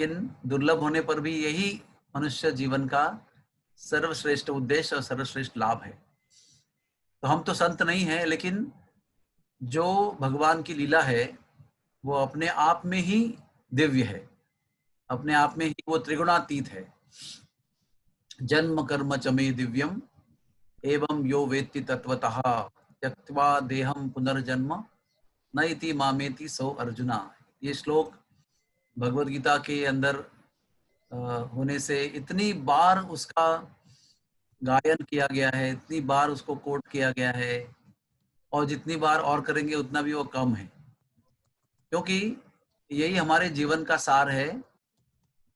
लेकिन दुर्लभ होने पर भी यही मनुष्य जीवन का सर्वश्रेष्ठ उद्देश्य और सर्वश्रेष्ठ लाभ है। तो हम तो संत नहीं हैं, लेकिन जो भगवान की लीला है वो अपने आप में ही दिव्य है, अपने आप में ही वो त्रिगुणातीत है। जन्म कर्म च मे दिव्यम एवं यो वेत्ति तत्वतः त्यक्त्वा देहम पुनर्जन्म न इति मामेति सो अर्जुना। ये श्लोक भगवत गीता के अंदर होने से इतनी बार उसका गायन किया गया है, इतनी बार उसको कोट किया गया है, और जितनी बार और करेंगे उतना भी वो कम है, क्योंकि यही हमारे जीवन का सार है।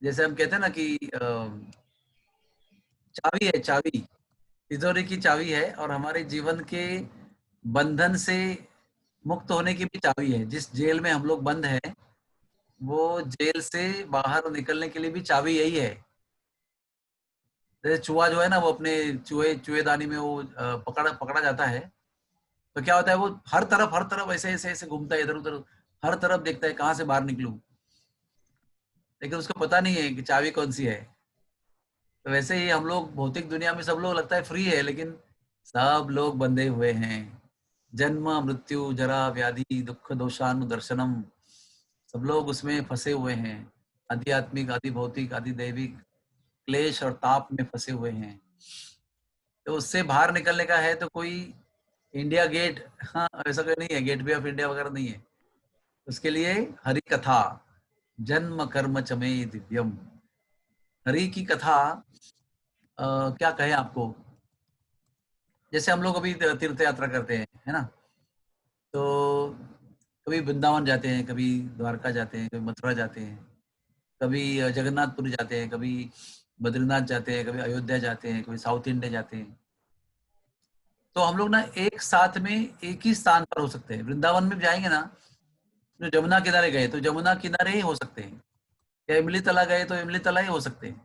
जैसे हम कहते हैं ना कि चाबी है, चाबी तिजोरी की चाबी है, और हमारे जीवन के बंधन से मुक्त होने की भी चाबी है। जिस जेल में हम लोग बंद हैं, वो जेल से बाहर निकलने के लिए भी चाबी यही है। जैसे चूहा जो है ना, वो अपने चूहेदानी में वो पकड़ा पकड़ा जाता है, तो क्या होता है, वो हर तरफ ऐसे ऐसे ऐसे घूमता है, इधर उधर हर तरफ देखता है कहाँ से बाहर निकलूं, लेकिन उसको पता नहीं है कि चाबी कौन सी है। तो वैसे ही हम लोग भौतिक दुनिया में सब लोग लगता है फ्री है, लेकिन सब लोग बंधे हुए हैं। जन्म मृत्यु जरा व्याधि दुख दोषानुदर्शनम, सब लोग उसमें फंसे हुए हैं। आध्यात्मिक, आदि भौतिक, आदि दैविक क्लेश और ताप में फंसे हुए हैं। तो उससे बाहर निकलने का है तो कोई इंडिया गेट, हाँ ऐसा कोई नहीं है, गेट वे ऑफ इंडिया वगैरह नहीं है। उसके लिए हरि कथा, जन्म कर्म चमे दिव्यम। हरि की कथा, क्या कहें आपको। जैसे हम लोग अभी तीर्थ यात्रा करते हैं, है ना, तो कभी वृंदावन जाते हैं, कभी द्वारका जाते हैं, कभी मथुरा जाते हैं, कभी जगन्नाथपुरी जाते हैं, कभी बद्रीनाथ जाते हैं, कभी अयोध्या जाते हैं, कभी साउथ इंडिया जाते हैं। तो हम लोग ना एक साथ में एक ही स्थान पर हो सकते हैं। वृंदावन में जाएंगे ना, जो जमुना किनारे गए तो जमुना किनारे ही हो सकते हैं, या इमली तला गए तो इमली तला ही हो सकते हैं,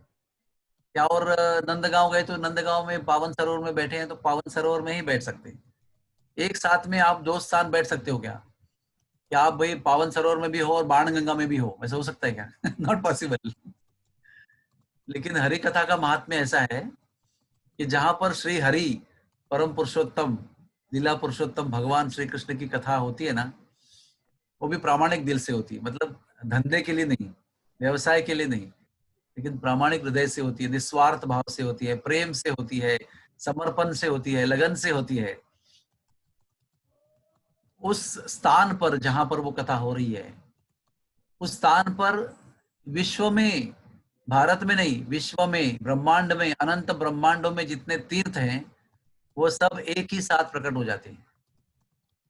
या और नंदगांव गए तो नंदगांव में पावन सरोवर में बैठे हैं तो पावन सरोवर में ही बैठ सकते हैं। एक साथ में आप दो स्थान बैठ सकते हो क्या? क्या आप भाई पावन सरोवर में भी हो और बाण गंगा में भी हो, ऐसा हो सकता है क्या? Not possible. लेकिन हरि कथा का महात्म्य ऐसा है कि जहां पर श्री हरि परम पुरुषोत्तम, लीला पुरुषोत्तम भगवान श्री कृष्ण की कथा होती है ना, वो भी प्रामाणिक दिल से होती है। मतलब धंधे के लिए नहीं, व्यवसाय के लिए नहीं, लेकिन प्रामाणिक हृदय से होती है, निस्वार्थ भाव से होती है, प्रेम से होती है, समर्पण से होती है, लगन से होती है। उस स्थान पर जहां पर वो कथा हो रही है, उस स्थान पर विश्व में, भारत में नहीं, विश्व में, ब्रह्मांड में, अनंत ब्रह्मांडों में जितने तीर्थ हैं, वो सब एक ही साथ प्रकट हो जाते हैं।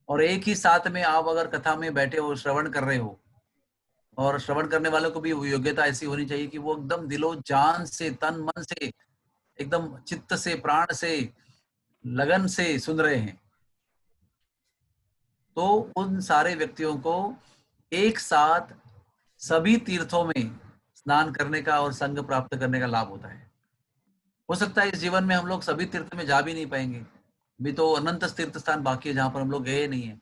और एक ही साथ में आप अगर कथा में बैठे हो, श्रवण कर रहे हो, और श्रवण करने वालों को भी योग्यता ऐसी होनी चाहिए कि वो एकदम दिलो जान से, तन मन से, एकदम चित्त से, प्राण से, लगन से सुन रहे हैं, तो उन सारे व्यक्तियों को एक साथ सभी तीर्थों में स्नान करने का और संग प्राप्त करने का लाभ होता है। हो सकता है इस जीवन में हम लोग सभी तीर्थ में जा भी नहीं पाएंगे, अभी तो अनंत तीर्थ स्थान बाकी है जहां पर हम लोग गए नहीं है,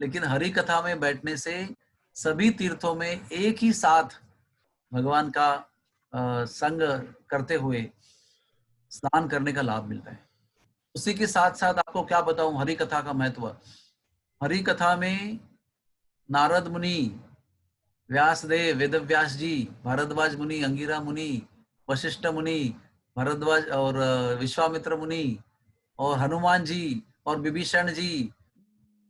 लेकिन हरि कथा में बैठने से सभी तीर्थों में एक ही साथ भगवान का संग करते हुए स्नान करने का लाभ मिलता है। उसी के साथ साथ आपको क्या बताऊं हरि कथा का महत्व। हरि कथा में नारद मुनि, व्यासदेव, वेद व्यास जी, भारद्वाज मुनि, अंगिरा मुनि, वशिष्ठ मुनि, भारद्वाज और विश्वामित्र मुनि, और हनुमान जी, और विभीषण जी,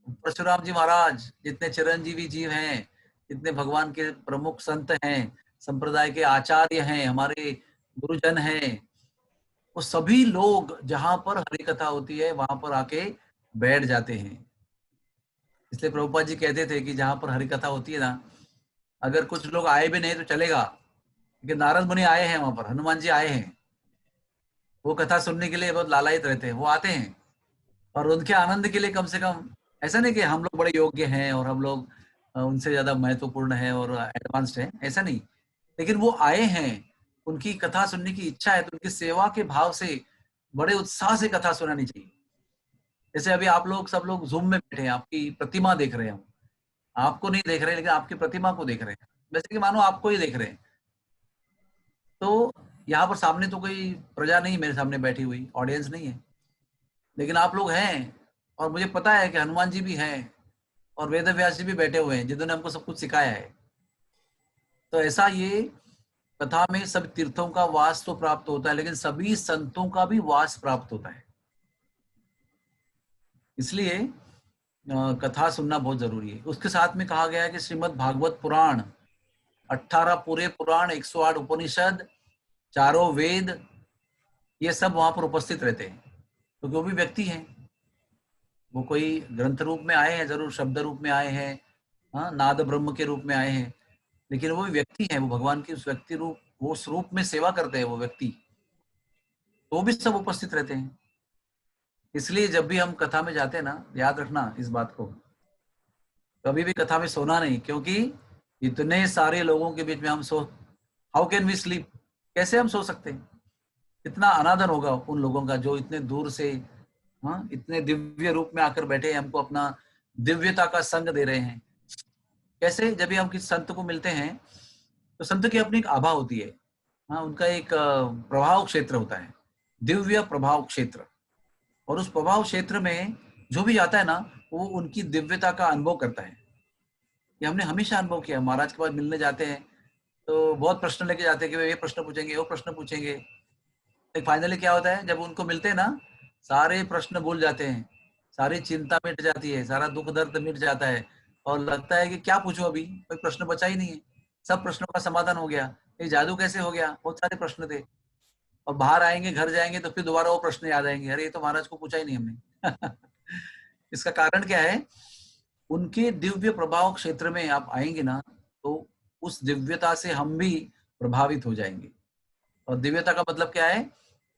परशुराम जी महाराज, जितने चिरंजीवी जीव हैं, जितने भगवान के प्रमुख संत हैं, संप्रदाय के आचार्य हैं, हमारे गुरुजन हैं, वो सभी लोग जहां पर हरि कथा होती है वहां पर आके बैठ जाते हैं। इसलिए प्रभुपाद जी कहते थे कि जहां पर हरि कथा होती है ना, अगर कुछ लोग आए भी नहीं तो चलेगा, क्योंकि नारद मुनि आए हैं वहां पर, हनुमान जी आए हैं, वो कथा सुनने के लिए बहुत लालायित रहते हैं, वो आते हैं, और उनके आनंद के लिए कम से कम, ऐसा नहीं कि हम लोग बड़े योग्य हैं और हम लोग उनसे ज्यादा महत्वपूर्ण है और एडवांस्ड है, ऐसा नहीं, लेकिन वो आए हैं, उनकी कथा सुनने की इच्छा है, तो उनकी सेवा के भाव से बड़े उत्साह से कथा सुनानी चाहिए। जैसे अभी आप लोग सब लोग जूम में बैठे हैं, आपकी प्रतिमा देख रहे हैं हम, आपको नहीं देख रहे लेकिन आपकी प्रतिमा को देख रहे हैं, वैसे कि मानो आपको ही देख रहे हैं। तो यहाँ पर सामने तो कोई प्रजा नहीं मेरे सामने बैठी हुई, ऑडियंस नहीं है, लेकिन आप लोग हैं और मुझे पता है कि हनुमान जी भी हैं और वेद व्यास जी भी बैठे हुए हैं जिन्होंने हमको सब कुछ सिखाया है। तो ऐसा ये कथा में सब तीर्थों का वास तो प्राप्त होता है, लेकिन सभी संतों का भी वास प्राप्त होता है। इसलिए कथा सुनना बहुत जरूरी है। उसके साथ में कहा गया है कि श्रीमद् भागवत पुराण 18 पूरे पुराण, 108 उपनिषद, चारों वेद, ये सब वहां पर उपस्थित रहते हैं, क्योंकि वो भी व्यक्ति हैं। वो कोई ग्रंथ रूप में आए हैं, जरूर शब्द रूप में आए हैं, हाँ, नाद ब्रह्म के रूप में आए हैं, लेकिन वो भी व्यक्ति हैं। वो भगवान की उस व्यक्ति रूप, वो उस रूप में सेवा करते हैं वो व्यक्ति, तो वो भी सब उपस्थित रहते हैं। इसलिए जब भी हम कथा में जाते हैं ना, याद रखना इस बात को, कभी भी कथा में सोना नहीं, क्योंकि इतने सारे लोगों के बीच में हम सो, हाउ कैन वी स्लीप, कैसे हम सो सकते हैं? कितना अनादर होगा उन लोगों का जो इतने दूर से, हाँ, इतने दिव्य रूप में आकर बैठे हैं, हमको अपना दिव्यता का संग दे रहे हैं। कैसे? जब भी हम किसी संत को मिलते हैं तो संत की अपनी एक आभा होती है, हाँ, उनका एक प्रभाव क्षेत्र होता है, दिव्य प्रभाव क्षेत्र। और उस प्रभाव क्षेत्र में जो भी आता है ना, वो उनकी दिव्यता का अनुभव करता है। ये हमने हमेशा अनुभव किया। महाराज के पास मिलने जाते हैं तो बहुत प्रश्न लेके जाते हैं कि वे ये प्रश्न पूछेंगे, वो प्रश्न पूछेंगे। एक फाइनली क्या होता है, जब उनको मिलते हैं ना, सारे प्रश्न भूल जाते हैं, सारी चिंता मिट जाती है, सारा दुख दर्द मिट जाता है, और लगता है कि क्या पूछूं, अभी कोई प्रश्न बचा ही नहीं है, सब प्रश्नों का समाधान हो गया। ये जादू कैसे हो गया? बहुत सारे प्रश्न थे। और बाहर आएंगे, घर जाएंगे तो फिर दोबारा वो प्रश्न याद आएंगे, अरे ये तो महाराज को पूछा ही नहीं हमने। इसका कारण क्या है? उनके दिव्य प्रभाव क्षेत्र में आप आएंगे ना, तो उस दिव्यता से हम भी प्रभावित हो जाएंगे। और दिव्यता का मतलब क्या है?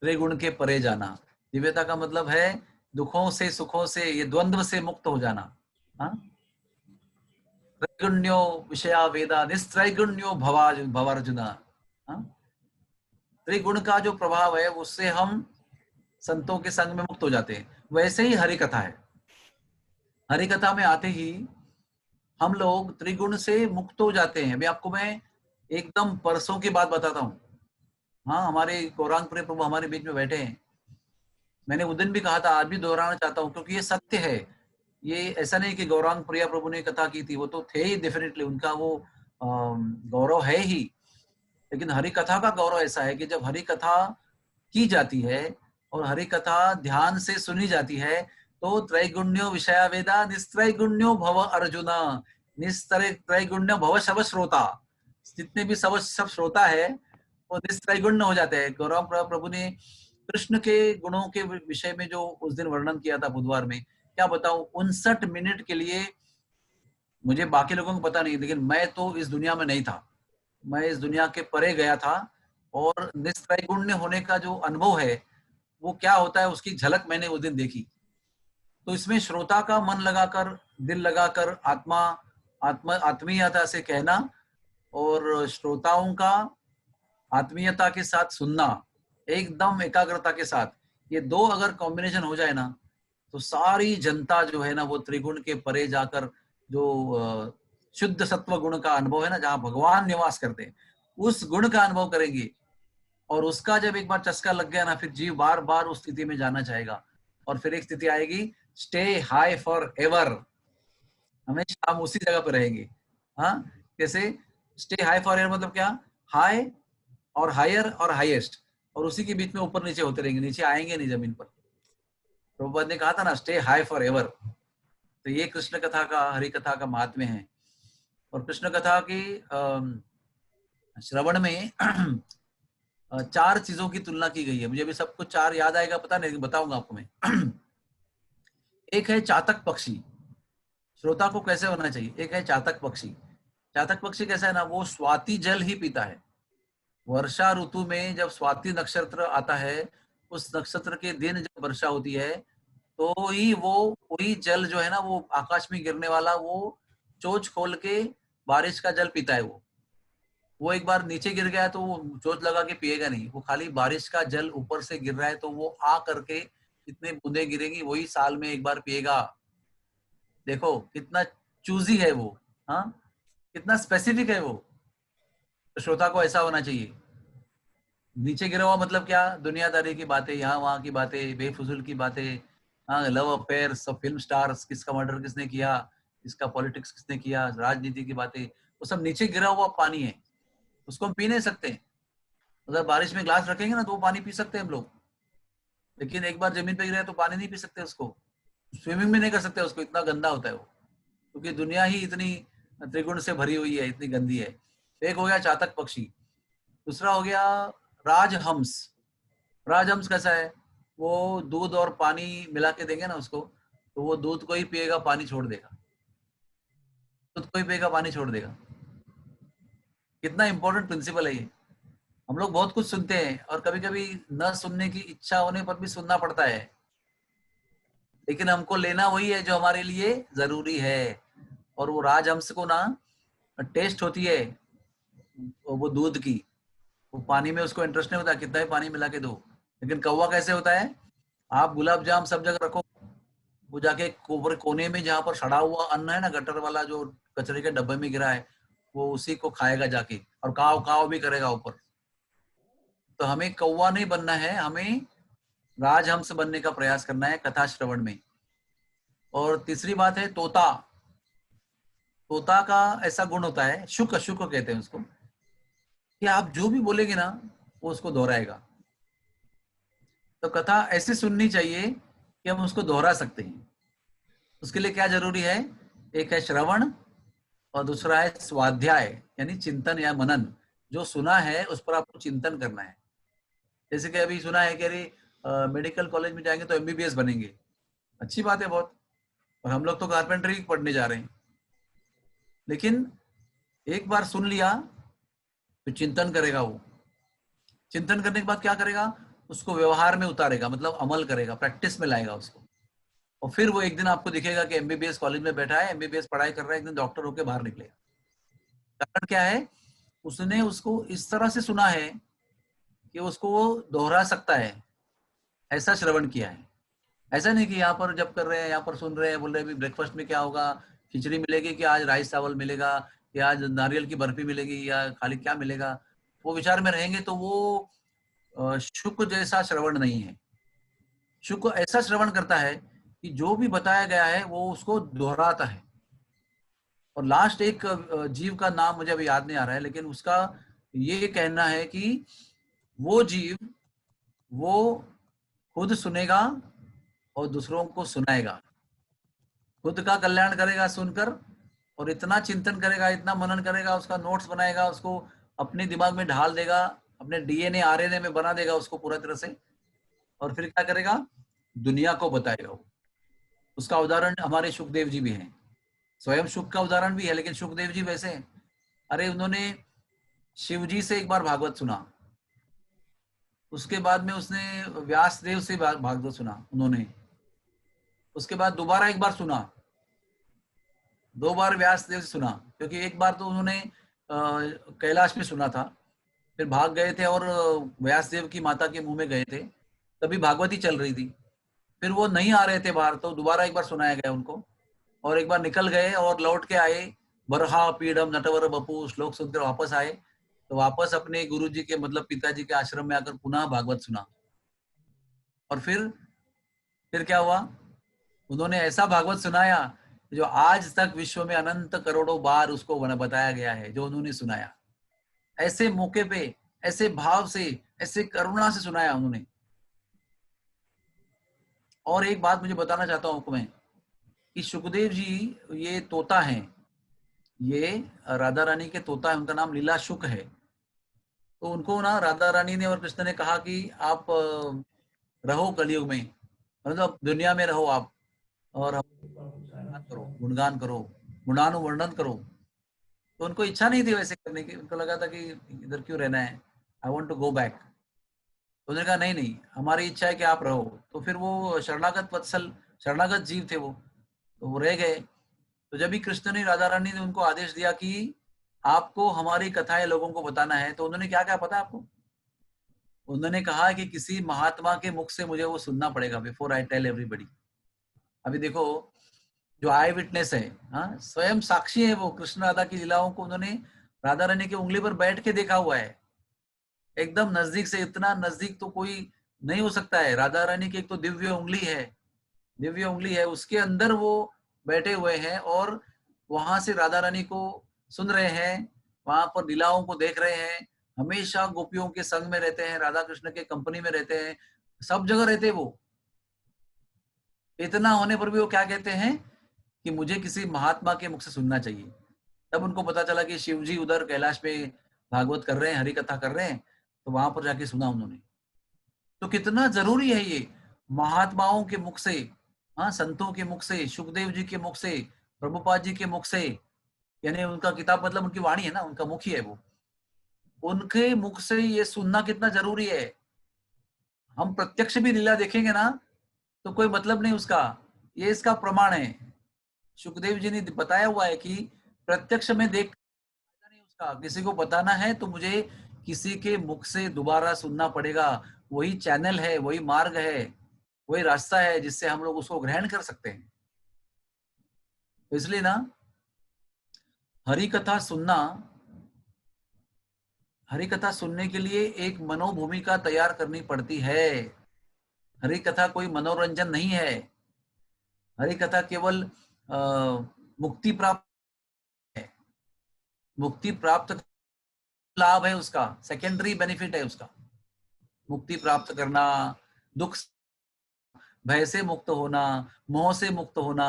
त्रिगुण के परे जाना। दिव्यता का मतलब है दुखों से, सुखों से, ये द्वंद्व से मुक्त हो जाना। हाँ, त्रैगुण्यो विषया वेदा निस्त्रैगुण्यो भवार्जुना। हाँ, त्रिगुण का जो प्रभाव है उससे हम संतों के संग में मुक्त हो जाते हैं। वैसे ही हरि कथा है। हरि कथा में आते ही हम लोग त्रिगुण से मुक्त हो जाते हैं। अभी आपको मैं एकदम परसों की बात बताता हूँ। हाँ, हमारे गौरांगपुरी प्रभु हमारे बीच में बैठे हैं। मैंने उस दिन भी कहा था, आज भी दोहराना चाहता हूँ, क्योंकि ये सत्य है। ये ऐसा नहीं कि गौरांग प्रिया प्रभु ने कथा की थी, वो तो थे ही, डेफिनेटली उनका वो गौरव है ही। लेकिन हरि कथा का गौरव ऐसा है कि जब हरि कथा की जाती है और हरि कथा ध्यान से सुनी जाती है, तो त्रैगुण्यो विषया वेदा निस्त्रैगुण्यो भव अर्जुना, त्रैगुण्यो भव सब श्रोता। जितने भी सब श्रोता है वो निस्त्रैगुण्य हो जाते हैं। गौरव प्रभु ने कृष्ण के गुणों के विषय में जो उस दिन वर्णन किया था बुधवार में, क्या बताऊं, 59 मिनट के लिए, मुझे बाकी लोगों को पता नहीं, लेकिन मैं तो इस दुनिया में नहीं था, मैं इस दुनिया के परे गया था। और निस्त्रैगुण्य होने का जो अनुभव है वो क्या होता है, उसकी झलक मैंने उस दिन देखी। तो इसमें श्रोता का मन लगाकर, दिल लगाकर, आत्मीयता से कहना, और श्रोताओं का आत्मीयता के साथ सुनना, एकदम एकाग्रता के साथ, ये दो अगर कॉम्बिनेशन हो जाए ना, तो सारी जनता जो है ना, वो त्रिगुण के परे जाकर जो शुद्ध सत्व गुण का अनुभव है ना, जहाँ भगवान निवास करते हैं, उस गुण का अनुभव करेंगे। और उसका जब एक बार चस्का लग गया ना, फिर जीव बार बार उस स्थिति में जाना चाहेगा। और फिर एक स्थिति आएगी, स्टे हाई फॉर एवर, हमेशा हम उसी जगह पर रहेंगे। हाँ, कैसे स्टे हाई फॉर एवर मतलब क्या? हाई और हायर और हाईएस्ट, और उसी के बीच में ऊपर नीचे होते रहेंगे, नीचे आएंगे नहीं जमीन पर। प्रभुपाद ने कहा था ना, स्टे हाई फॉर एवर। तो ये कृष्ण कथा का, हरि कथा का महात्म्य है। और कृष्ण कथा के श्रवण में 4 चीजों की तुलना की गई है। मुझे अभी सब कुछ 4 याद आएगा पता नहीं, बताऊंगा आपको मैं। एक है चातक पक्षी, श्रोता को कैसे होना चाहिए। एक है चातक पक्षी। चातक पक्षी कैसा है ना, वो स्वाति जल ही पीता है। वर्षा ऋतु में जब स्वाति नक्षत्र आता है, उस नक्षत्र के दिन जब वर्षा होती है, तो ही वो वही जल जो है ना, वो आकाश में गिरने वाला, वो चोंच खोल के बारिश का जल पीता है। वो एक बार नीचे गिर गया तो वो चोंच लगा के पिएगा नहीं, वो खाली बारिश का जल ऊपर से गिर रहा है तो वो आ करके जितने बूंदे गिरेंगी वही साल में एक बार पिएगा। देखो कितना चूजी है वो, हाँ, कितना स्पेसिफिक है वो। तो श्रोता को ऐसा होना चाहिए। नीचे गिरा हुआ मतलब क्या, दुनियादारी की बातें, यहाँ वहाँ की बातें, बेफिजूल की बातें, हाँ, लव अफेयर, सब फिल्म स्टार्स, किसका मर्डर किसने किया, किसका पॉलिटिक्स किसने किया, राजनीति की बातें, वो सब नीचे गिरा हुआ पानी है, उसको हम पी नहीं सकते। अगर बारिश में ग्लास रखेंगे ना तो वो पानी पी सकते हैं हम लोग, लेकिन एक बार जमीन पे गिरा है तो पानी नहीं पी सकते उसको, स्विमिंग भी नहीं कर सकते उसको, इतना गंदा होता है वो, क्योंकि दुनिया ही इतनी त्रिगुण से भरी हुई है, इतनी गंदी है। एक हो गया चातक पक्षी, दूसरा हो गया राजहंस। राजहंस कैसा है, वो दूध और पानी मिला के देंगे ना उसको, तो वो दूध को ही पिएगा, पानी छोड़ देगा, दूध को ही पिएगा, पानी छोड़ देगा। कितना इंपॉर्टेंट प्रिंसिपल है ये। हम लोग बहुत कुछ सुनते हैं और कभी कभी न सुनने की इच्छा होने पर भी सुनना पड़ता है, लेकिन हमको लेना वही है जो हमारे लिए जरूरी है। और वो राजहंस को ना टेस्ट होती है वो दूध की, वो पानी में उसको इंटरेस्ट नहीं होता, कितना ही पानी मिला के दो। लेकिन कौवा कैसे होता है, आप गुलाब जाम सब जगह रखो, वो जाके कोने में जहां पर सड़ा हुआ अन्न है ना, गटर वाला जो कचरे के डब्बे में गिरा है, वो उसी को खाएगा जाके, और काव काव भी करेगा ऊपर। तो हमें कौवा नहीं बनना है, हमें राजहंस बनने का प्रयास करना है कथा श्रवण में। और तीसरी बात है तोता। तोता का ऐसा गुण होता है, शुक शुक कहते हैं उसको, कि आप जो भी बोलेंगे ना वो उसको दोहराएगा। तो कथा ऐसी सुननी चाहिए कि हम उसको दोहरा सकते हैं। उसके लिए क्या जरूरी है, एक है श्रवण और दूसरा है स्वाध्याय, यानी चिंतन या मनन। जो सुना है उस पर आपको चिंतन करना है। जैसे कि अभी सुना है कि अरे मेडिकल कॉलेज में जाएंगे तो एमबीबीएस बनेंगे, अच्छी बात है बहुत, और हम लोग तो कारपेंटरी पढ़ने जा रहे हैं। लेकिन एक बार सुन लिया तो चिंतन करेगा वो, चिंतन करने के बाद क्या करेगा, उसको व्यवहार में उतारेगा, मतलब अमल करेगा, प्रैक्टिस में लाएगा उसको। और फिर वो एक दिन आपको दिखेगा कि एमबीबीएस कॉलेज में बैठा है, एमबीबीएस पढ़ाई कर रहा है, एक दिन डॉक्टर होकर बाहर निकलेगा। कारण क्या है, उसने उसको इस तरह से सुना है कि उसको वो दोहरा सकता है, ऐसा श्रवण किया है। ऐसा नहीं कि यहाँ पर जब कर रहे हैं, यहाँ पर सुन रहे हैं, बोल रहे हैं ब्रेकफास्ट में क्या होगा, खिचड़ी मिलेगी कि आज राइस चावल मिलेगा, या आज नारियल की बर्फी मिलेगी, या खाली क्या मिलेगा, वो विचार में रहेंगे तो वो शुक जैसा श्रवण नहीं है। शुक ऐसा श्रवण करता है कि जो भी बताया गया है वो उसको दोहराता है। और लास्ट एक जीव का नाम मुझे अभी याद नहीं आ रहा है, लेकिन उसका ये कहना है कि वो जीव, वो खुद सुनेगा और दूसरों को सुनाएगा, खुद का कल्याण करेगा सुनकर, और इतना चिंतन करेगा, इतना मनन करेगा, उसका नोट्स बनाएगा, उसको अपने दिमाग में ढाल देगा, अपने डीएनए आरएनए में बना देगा उसको पूरा तरह से। और फिर क्या करेगा, दुनिया को बताएगा वो। उसका उदाहरण हमारे सुखदेव जी भी हैं, स्वयं सुख का उदाहरण भी है, लेकिन सुखदेव जी वैसे हैं। अरे उन्होंने शिव जी से एक बार भागवत सुना, उसके बाद में उसने व्यास देव से भागवत सुना उन्होंने, उसके बाद दोबारा एक बार सुना, दो बार व्यास देव से सुना, क्योंकि एक बार तो उन्होंने कैलाश में सुना था, फिर भाग गए थे और व्यास देव की माता के मुंह में गए थे, तभी भागवती चल रही थी। फिर वो नहीं आ रहे थे बाहर, तो दोबारा एक बार सुनाया गया उनको, और एक बार निकल गए और लौट के आए, बरहा पीडम नटवर बपू श्लोक सुनकर वापस आए, तो वापस अपने गुरु जी के मतलब पिताजी के आश्रम में आकर पुनः भागवत सुना। और फिर क्या हुआ, उन्होंने ऐसा भागवत सुनाया जो आज तक विश्व में अनंत करोड़ों बार उसको बताया गया है, जो उन्होंने सुनाया, ऐसे मौके पे, ऐसे भाव से, ऐसे करुणा से सुनाया उन्होंने। और एक बात मुझे बताना चाहता हूं आपको मैं, कि सुखदेव जी ये तोता हैं, ये राधा रानी के तोता है, उनका नाम लीला शुक है। तो उनको ना राधा रानी ने और कृष्ण ने कहा कि आप रहो कलयुग में, मतलब दुनिया में रहो आप, और हम करो, गुणगान करो, गुणानुवर्णन करो। तो उनको इच्छा नहीं थी वैसे करने की, उनको लगा था कि इधर क्यों रहना है, I want to go back. तो उन्होंने कहा नहीं नहीं, हमारी इच्छा है कि आप रहो। तो फिर वो शरणागत वत्सल, शरणागत जीव थे वो, तो वो रह गए। तो जब भी कृष्ण ने, राधा रानी ने उनको आदेश दिया कि आपको हमारी कथाएं लोगों को बताना है, तो उन्होंने क्या कहा पता है आपको, उन्होंने कहा कि किसी महात्मा के मुख से मुझे वो सुनना पड़ेगा बिफोर आई टेल एवरीबडी। अभी देखो, जो आई विटनेस है, हाँ, स्वयं साक्षी है वो, कृष्ण राधा की लीलाओं को उन्होंने राधा रानी की उंगली पर बैठ के देखा हुआ है। एकदम नजदीक से, इतना नजदीक तो कोई नहीं हो सकता है। राधा रानी की एक तो दिव्य उंगली है, दिव्य उंगली है, उसके अंदर वो बैठे हुए हैं और वहां से राधा रानी को सुन रहे हैं, वहां पर लीलाओं को देख रहे हैं, हमेशा गोपियों के संग में रहते हैं, राधा कृष्ण के कंपनी में रहते हैं, सब जगह रहते हैं वो। इतना होने पर भी वो क्या कहते हैं कि मुझे किसी महात्मा के मुख से सुनना चाहिए। तब उनको पता चला कि शिव जी उधर कैलाश पे भागवत कर रहे हैं, हरि कथा कर रहे हैं, तो वहां पर जाके सुना उन्होंने। तो कितना जरूरी है ये, महात्माओं के मुख से, हाँ, संतों के मुख से, सुखदेव जी के मुख से, प्रभुपाद जी के मुख से, यानी उनका किताब मतलब उनकी वाणी है ना, उनका मुख ही है वो, उनके मुख से ये सुनना कितना जरूरी है। हम प्रत्यक्ष भी लीला देखेंगे ना तो कोई मतलब नहीं उसका, ये इसका प्रमाण है। सुखदेव जी ने बताया हुआ है कि प्रत्यक्ष में देख नहीं उसका, किसी को बताना है तो मुझे किसी के मुख से दोबारा सुनना पड़ेगा। वही चैनल है, वही मार्ग है, वही रास्ता है जिससे हम लोग उसको ग्रहण कर सकते हैं। तो इसलिए ना, हरि कथा सुनना, हरि कथा सुनने के लिए एक मनोभूमिका तैयार करनी पड़ती है। हरि कथा कोई मनोरंजन नहीं है। हरि कथा केवल मुक्ति प्राप्त है, मुक्ति प्राप्त लाभ है उसका, सेकेंडरी बेनिफिट है उसका। मुक्ति प्राप्त करना, दुख भय से मुक्त होना, मोह से मुक्त होना,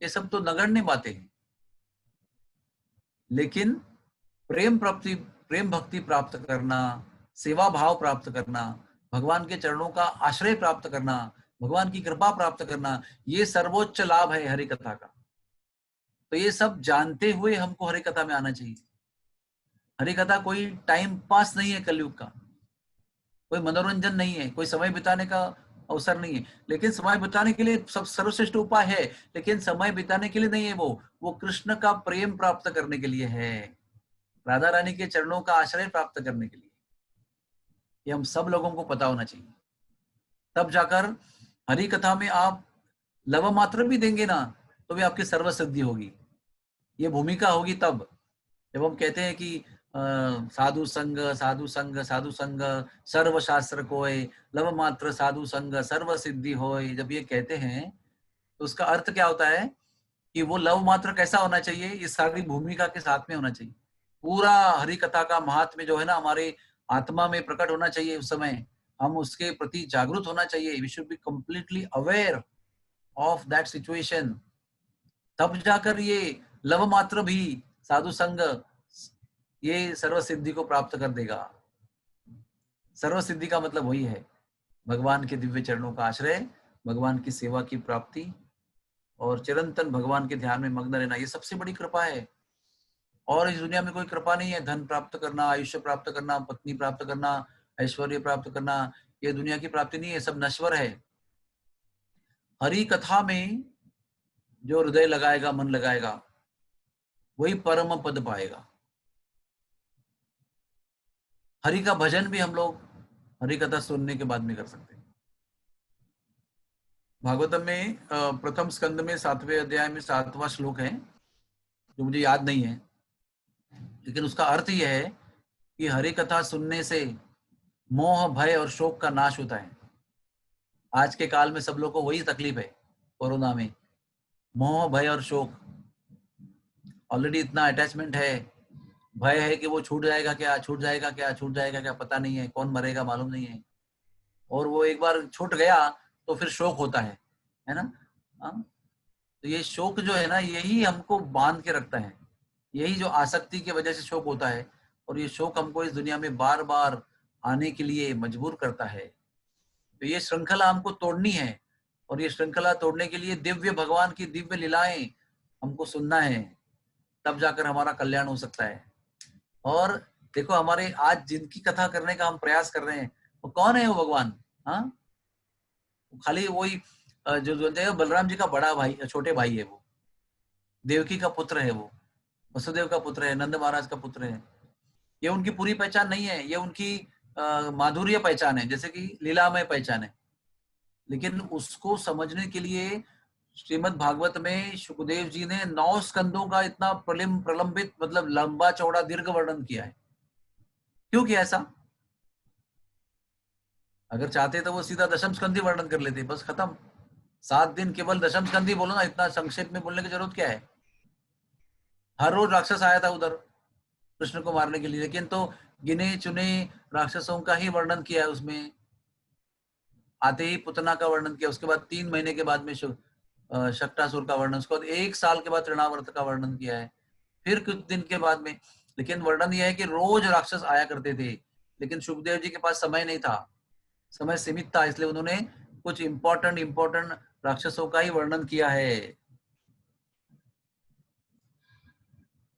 ये सब तो नगण्य बातें हैं। लेकिन प्रेम प्राप्ति, प्रेम भक्ति प्राप्त करना, सेवा भाव प्राप्त करना, भगवान के चरणों का आश्रय प्राप्त करना, भगवान की कृपा प्राप्त करना, ये सर्वोच्च लाभ है हरि कथा का। तो ये सब जानते हुए हमको हरि कथा में आना चाहिए। हरि कथा कोई टाइम पास नहीं है कलयुग का, कोई मनोरंजन नहीं है, कोई समय बिताने का अवसर नहीं है। लेकिन समय बिताने के लिए सब सर्वश्रेष्ठ उपाय है, लेकिन समय बिताने के लिए नहीं है वो कृष्ण का प्रेम प्राप्त करने के लिए है, राधा रानी के चरणों का आश्रय प्राप्त करने के लिए। ये हम सब लोगों को पता होना चाहिए। तब जाकर हरि कथा में आप लव मात्र भी देंगे ना तो भी आपकी सर्व सिद्धि होगी। ये भूमिका होगी तब जब हम कहते हैं कि साधु संग साधु संग साधु संग सर्व शास्त्र कोय, लव मात्र साधु संग सर्व सिद्धि होय, जब ये कहते हैं तो उसका अर्थ क्या होता है कि वो लव मात्र कैसा होना चाहिए, इस सारी भूमिका के साथ में होना चाहिए। पूरा हरि कथा का महात्म्य जो है ना हमारे आत्मा में प्रकट होना चाहिए। उस समय हम उसके प्रति जागरूक होना चाहिए। We should be completely aware of that situation. तब जाकर ये लव मात्र भी साधु संग ये सर्व सिद्धि को प्राप्त कर देगा। सर्व सिद्धि का मतलब वही है, भगवान के दिव्य चरणों का आश्रय, भगवान की सेवा की प्राप्ति और चिरंतन भगवान के ध्यान में मग्न रहना, ये सबसे बड़ी कृपा है। और इस दुनिया में कोई कृपा नहीं है। धन प्राप्त करना, आयुष्य प्राप्त करना, पत्नी प्राप्त करना, ऐश्वर्य प्राप्त करना, ये दुनिया की प्राप्ति नहीं है, सब नश्वर है। हरि कथा में जो हृदय लगाएगा, मन लगाएगा, वही परम पद पाएगा। हरि का भजन भी हम लोग हरि कथा सुनने के बाद में कर सकते हैं। भागवतम में प्रथम स्कंद में 7वें अध्याय में 7वां श्लोक है, जो मुझे याद नहीं है, लेकिन उसका अर्थ यह है कि हरि कथा सुनने से मोह भय और शोक का नाश होता है। आज के काल में सब लोग को वही तकलीफ है, कोरोना में मोह भय और शोक। ऑलरेडी इतना अटैचमेंट है, भय है कि वो छूट जाएगा क्या, छूट जाएगा क्या, छूट जाएगा क्या, पता नहीं है, कौन मरेगा मालूम नहीं है। और वो एक बार छूट गया तो फिर शोक होता है ना। हाँ? तो ये शोक जो है ना, यही हमको बांध के रखता है, यही जो आसक्ति की वजह से शोक होता है। और ये शोक हमको इस दुनिया में बार बार आने के लिए मजबूर करता है। तो ये श्रृंखला हमको तोड़नी है, और ये श्रृंखला तोड़ने के लिए दिव्य भगवान की दिव्य लीलाएं हमको सुनना है, तब जाकर हमारा कल्याण हो सकता है। और देखो, हमारे आज जिनकी कथा करने का हम प्रयास कर रहे हैं, वो कौन है? वो भगवान। हाँ, खाली वही जो बोलते हैं बलराम जी का बड़ा भाई, छोटे भाई है वो, देवकी का पुत्र है वो, वसुदेव का पुत्र है, नंद महाराज का पुत्र है। ये उनकी पूरी पहचान नहीं है, ये उनकी माधुर्य पहचान है, जैसे कि लीलामय पहचान है। लेकिन उसको समझने के लिए श्रीमद् भागवत में सुखदेव जी ने 9 स्कंदों का इतना प्रलंबित मतलब लंबा चौड़ा दीर्घ वर्णन किया है। क्यों किया ऐसा? अगर चाहते तो वो सीधा दशम स्कंद ही वर्णन कर लेते, बस खत्म। 7 दिन केवल दशम स्कंद ही बोलो ना, इतना संक्षेप में बोलने की जरूरत क्या है। हर रोज राक्षस आया था उधर कृष्ण को मारने के लिए, लेकिन तो गिने चुने राक्षसों का ही वर्णन किया है उसमें। आते ही पुतना का वर्णन किया, उसके बाद 3 महीने के बाद में शक्टासुर का वर्णन, उसके बाद 1 साल के बाद तृणावर्त का वर्णन किया है, फिर कुछ दिन के बाद में। लेकिन वर्णन यह है कि रोज राक्षस आया करते थे, लेकिन सुखदेव जी के पास समय नहीं था, समय सीमित था, इसलिए उन्होंने कुछ इंपॉर्टेंट राक्षसों का ही वर्णन किया है।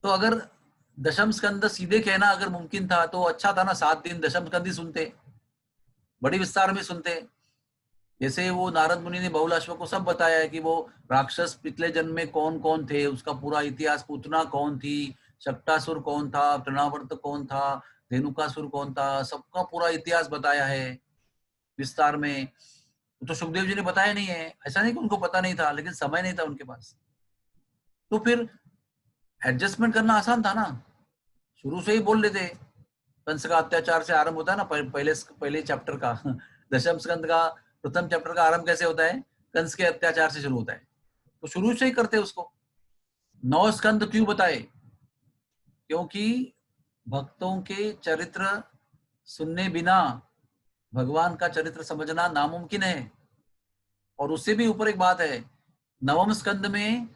तो अगर दशम स्कंद सीधे कहना अगर मुमकिन था तो अच्छा था ना, 7 दिन दशम स्कंद ही सुनते, बड़ी विस्तार में सुनते। जैसे वो नारद मुनि ने बहुलाश्व को सब बताया है कि वो राक्षस पिछले जन्म में कौन कौन थे, उसका पूरा इतिहास, पूतना कौन थी, शक्टासुर कौन था, तृणावर्त कौन था, धेनुकासुर कौन था, सबका पूरा इतिहास बताया है विस्तार में। तो सुखदेव जी ने बताया नहीं है, ऐसा नहीं कि उनको पता नहीं था, लेकिन समय नहीं था उनके पास। तो फिर एडजस्टमेंट करना आसान था ना, शुरू से ही बोल लेते। कंस का अत्याचार से आरंभ होता है ना, पहले पहले चैप्टर का दशम स्कंद का प्रथम चैप्टर का आरंभ कैसे होता है, कंस के अत्याचार से शुरू होता है। तो शुरू से ही करते उसको। 9 स्कंद क्यों बताए, क्योंकि भक्तों के चरित्र सुनने बिना भगवान का चरित्र समझना नामुमकिन है। और उससे भी ऊपर एक बात है, नवम स्कंद में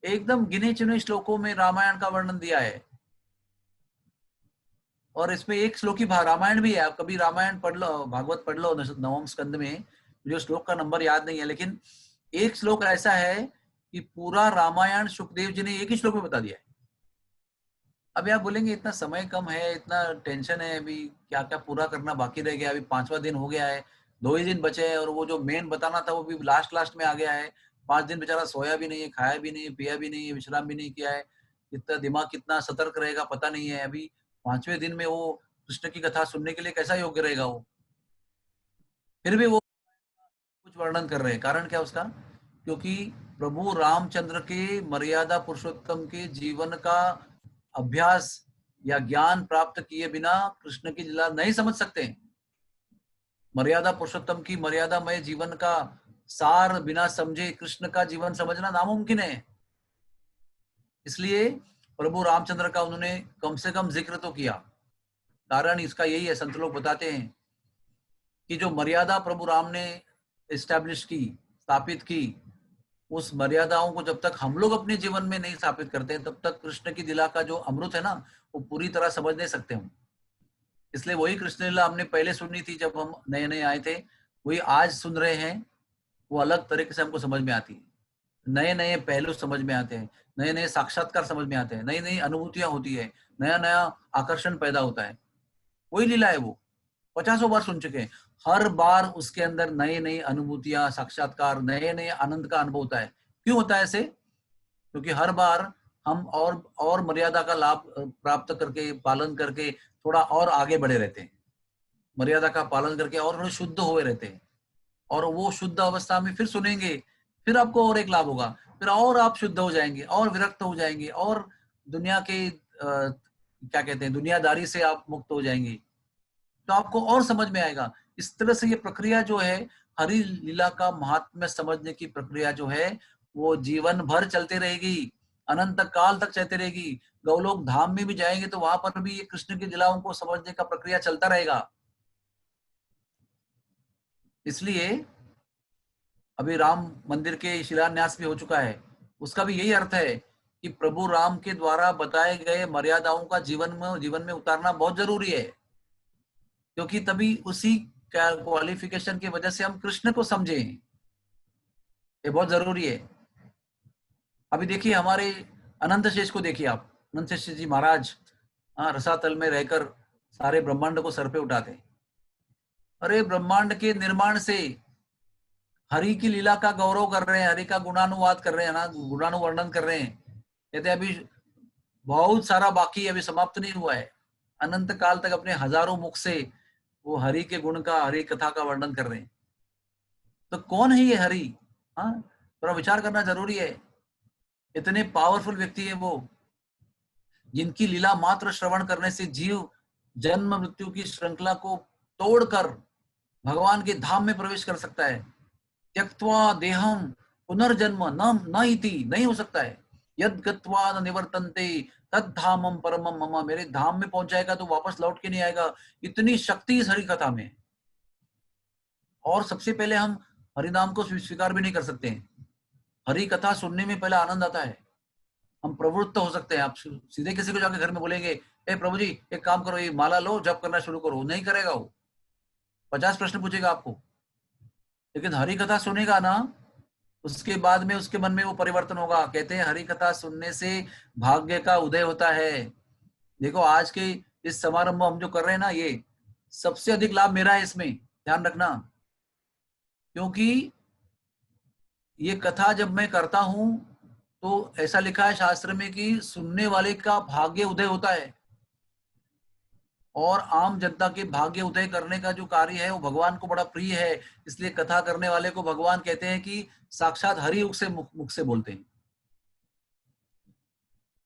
एकदम गिने चुने श्लोकों में रामायण का वर्णन दिया है, और इसमें एक श्लोक ही रामायण भी है। आप कभी रामायण पढ़ लो, भागवत पढ़ लो नवम स्कंद में, जो श्लोक का नंबर याद नहीं है, लेकिन एक श्लोक ऐसा है कि पूरा रामायण सुखदेव जी ने एक ही श्लोक में बता दिया है। अभी आप बोलेंगे इतना समय कम है, इतना टेंशन है, अभी क्या क्या पूरा करना बाकी रह गया, अभी 5वां दिन हो गया है, 2 ही दिन बचे हैं, और वो जो मेन बताना था वो भी लास्ट लास्ट में आ गया है। 5 दिन बेचारा सोया भी नहीं है, खाया भी नहीं है, पिया भी नहीं है, विश्राम भी नहीं किया है, इतना दिमाग कितना सतर्क रहेगा पता नहीं है। अभी 5वें दिन में वो कृष्ण की कथा सुनने के लिए कैसा योग्य रहेगा वो। फिर भी वो कुछ वर्णन कर रहे हैं, कारण क्या उसका, क्योंकि प्रभु रामचंद्र के मर्यादा पुरुषोत्तम के जीवन का अभ्यास या ज्ञान प्राप्त किए बिना कृष्ण की लीला नहीं समझ सकते। मर्यादा पुरुषोत्तम की मर्यादामय जीवन का सार बिना समझे कृष्ण का जीवन समझना नामुमकिन है। इसलिए प्रभु रामचंद्र का उन्होंने कम से कम जिक्र तो किया। कारण इसका यही है, संत लोग बताते हैं कि जो मर्यादा प्रभु राम ने एस्टैब्लिश की, स्थापित की, उस मर्यादाओं को जब तक हम लोग अपने जीवन में नहीं स्थापित करते तब तक कृष्ण की लीला का जो अमृत है ना, वो पूरी तरह समझ नहीं सकते हम। इसलिए वही कृष्ण लीला हमने पहले सुनी थी जब हम नए नए आए थे, वही आज सुन रहे हैं, वो अलग तरीके से हमको समझ में आती है। नए नए पहलू समझ में आते हैं, नए नए साक्षात्कार समझ में आते हैं, नई नई अनुभूतियां होती है, नया नया आकर्षण पैदा होता है। वही लीला है वो, 50 बार सुन चुके हैं। हर बार उसके अंदर नई नई अनुभूतियां, साक्षात्कार, नए नए आनंद का अनुभव होता है। क्यों होता है ऐसे, क्योंकि हर बार हम और मर्यादा का लाभ प्राप्त करके, पालन करके थोड़ा और आगे बढ़े रहते हैं, मर्यादा का पालन करके और थोड़े शुद्ध हुए रहते हैं। और वो शुद्ध अवस्था में फिर सुनेंगे, फिर आपको और एक लाभ होगा, फिर और आप शुद्ध हो जाएंगे और विरक्त हो जाएंगे, और दुनिया के क्या कहते हैं, दुनियादारी से आप मुक्त हो जाएंगे, तो आपको और समझ में आएगा। इस तरह से ये प्रक्रिया जो है, हरि लीला का महात्म्य समझने की प्रक्रिया जो है, वो जीवन भर चलती रहेगी, अनंत काल तक चलती रहेगी। गौलोक धाम में भी जाएंगे तो वहां पर भी ये कृष्ण की लीलाओं को समझने का प्रक्रिया चलता रहेगा। इसलिए अभी राम मंदिर के शिलान्यास भी हो चुका है, उसका भी यही अर्थ है कि प्रभु राम के द्वारा बताए गए मर्यादाओं का जीवन में उतारना बहुत जरूरी है, क्योंकि तभी उसी क्वालिफिकेशन की वजह से हम कृष्ण को समझे, ये बहुत जरूरी है। अभी देखिए हमारे अनंत शेष को देखिए आप, अनंत शेष जी महाराज, हाँ, रसातल में रहकर सारे ब्रह्मांड को सर पे उठाते। अरे ब्रह्मांड के निर्माण से हरि की लीला का गौरव कर रहे हैं, हरि का गुणानुवाद कर रहे हैं ना, गुणानुवर्णन कर रहे हैं। कहते हैं अभी बहुत सारा बाकी अभी समाप्त नहीं हुआ है, अनंत काल तक अपने हजारों मुख से वो हरि के गुण का, हरि कथा का वर्णन कर रहे हैं। तो कौन है ये हरि? हाँ, थोड़ा विचार करना जरूरी है। इतने पावरफुल व्यक्ति है वो, जिनकी लीला मात्र श्रवण करने से जीव जन्म मृत्यु की श्रृंखला को तोड़कर भगवान के धाम में प्रवेश कर सकता है। त्यक्त्वा देहम पुनर्जन्म न न इति, नहीं हो सकता है। यद गत्वा न निवर्तन्ते तद धामम परमम मम, मेरे धाम में पहुंचाएगा तो वापस लौट के नहीं आएगा। इतनी शक्ति इस हरि कथा में। और सबसे पहले हम हरिनाम को स्वीकार भी नहीं कर सकते हैं। हरि कथा सुनने में पहले आनंद आता है, हम प्रवृत्त हो सकते हैं। आप सीधे किसी को जाके घर में बोलेंगे, ए प्रभु जी एक काम करो, ये माला लो, जप करना शुरू करो, नहीं करेगा वो, 50 प्रश्न पूछेगा आपको। लेकिन हरि कथा सुनेगा ना, उसके बाद में उसके मन में वो परिवर्तन होगा। कहते हैं हरि कथा सुनने से भाग्य का उदय होता है। देखो आज के इस समारंभ हम जो कर रहे हैं ना, ये सबसे अधिक लाभ मेरा है इसमें, ध्यान रखना। क्योंकि ये कथा जब मैं करता हूं तो ऐसा लिखा है शास्त्र में कि सुनने वाले का भाग्य उदय होता है। और आम जनता के भाग्य उदय करने का जो कार्य है वो भगवान को बड़ा प्रिय है। इसलिए कथा करने वाले को भगवान कहते हैं कि साक्षात हरि मुख से मुख से बोलते हैं।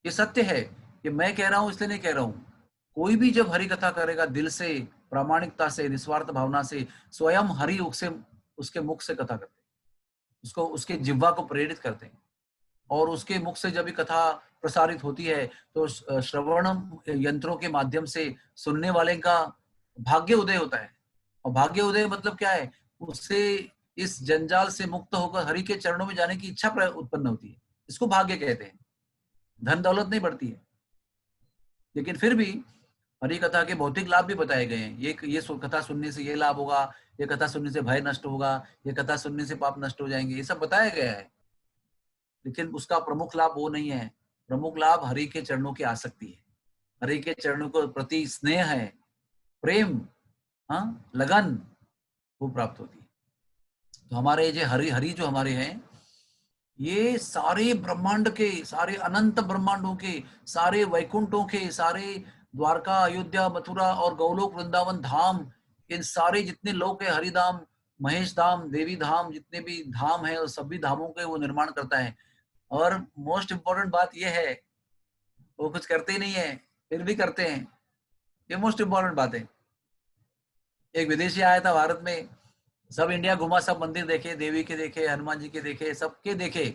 ये सत्य है, कि मैं कह रहा हूं इसलिए नहीं कह रहा हूं। कोई भी जब हरि कथा करेगा दिल से, प्रामाणिकता से, निस्वार्थ भावना से, स्वयं हरि उसके मुख से कथा करते हैं, उसको उसके जिह्वा को प्रेरित करते हैं। और उसके मुख से जब भी कथा प्रसारित होती है तो श्रवण यंत्रों के माध्यम से सुनने वाले का भाग्य उदय होता है। और भाग्य उदय मतलब क्या है, उससे इस जंजाल से मुक्त होकर हरि के चरणों में जाने की इच्छा उत्पन्न होती है। इसको भाग्य कहते हैं। धन दौलत नहीं बढ़ती है, लेकिन फिर भी हरि कथा के भौतिक लाभ भी बताए गए हैं। ये कथा सुनने से ये लाभ होगा, ये कथा सुनने से भय नष्ट होगा, ये कथा सुनने से पाप नष्ट हो जाएंगे, ये सब बताया गया है। लेकिन उसका प्रमुख लाभ वो नहीं है। प्रमुख लाभ हरि के चरणों की आसक्ति है, हरि के चरणों को प्रति स्नेह है, प्रेम, हाँ, लगन, वो प्राप्त होती है। तो हमारे जो हरि हरि जो हमारे हैं, ये सारे ब्रह्मांड के, सारे अनंत ब्रह्मांडों के, सारे वैकुंठों के, सारे द्वारका, अयोध्या, मथुरा और गौलोक, वृंदावन धाम, इन सारे जितने लोक है, हरिधाम, महेश धाम, देवी धाम, जितने भी धाम है, उस सभी धामों के वो निर्माण करता है। और मोस्ट इंपॉर्टेंट बात यह है, वो कुछ करते ही नहीं है, फिर भी करते हैं। ये मोस्ट इंपॉर्टेंट बात है। एक विदेशी आया था भारत में, सब इंडिया घुमा, सब मंदिर देखे, देवी के देखे, हनुमान जी के देखे, सबके देखे,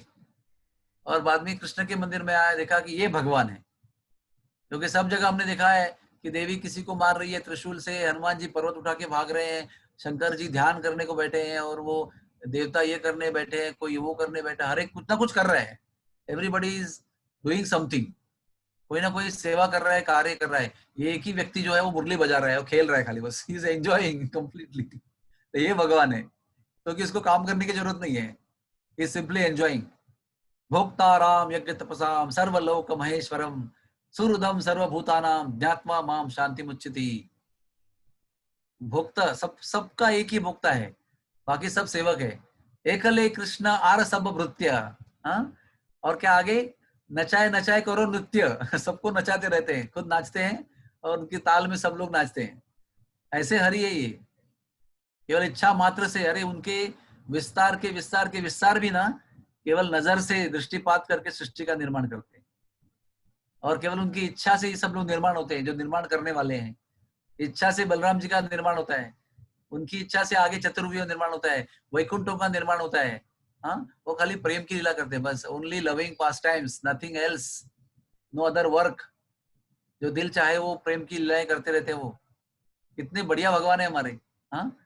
और बाद में कृष्ण के मंदिर में आया, देखा कि ये भगवान है। क्योंकि सब जगह हमने देखा है कि देवी किसी को मार रही है त्रिशूल से, हनुमान जी पर्वत उठा के भाग रहे हैं, शंकर जी ध्यान करने को बैठे हैं, और वो देवता ये करने बैठे हैं, कोई वो करने बैठा, हर एक कुछ ना कुछ कर रहे हैं। एवरीबडी इज डूइंग समथिंग, कोई ना कोई सेवा कर रहा है, कार्य कर रहा है। ये एक ही व्यक्ति जो है वो मुरली बजा रहा है, वो खेल रहा है खाली, बस ही इज एंजॉयिंग कंप्लीटली। तो ये भगवान है, क्योंकि इसको काम करने की जरूरत नहीं है, ही सिंपली एंजॉयिंग। भोक्ताराम यज्ञ तपसाम सर्वलोक महेश्वरम सुहृदम सर्वभूतानाम ज्ञात्वा माम शांति मुच्यति। भोक्ता सबका एक ही भोक्ता है, बाकी सब सेवक है। एकले कृष्ण आर सब भृत्य, हाँ? और क्या आगे, नचाए नचाए करो नृत्य सबको नचाते रहते हैं, खुद नाचते हैं और उनकी ताल में सब लोग नाचते हैं। ऐसे हरि है ये, केवल इच्छा मात्र से। अरे उनके विस्तार भी ना, केवल नजर से दृष्टिपात करके सृष्टि का निर्माण करते हैं। और केवल उनकी इच्छा से ही सब लोग निर्माण होते हैं, जो निर्माण करने वाले हैं। इच्छा से बलराम जी का निर्माण होता है, उनकी इच्छा से आगे चतुर्युग का निर्माण होता है, वैकुंठों का निर्माण होता है। हाँ, वो खाली प्रेम की लीला करते हैं बस, only loving pastimes, nothing else, no other work. जो दिल चाहे वो प्रेम की लीलाएं करते रहते हैं वो। कितने बढ़िया भगवान है हमारे। हाँ,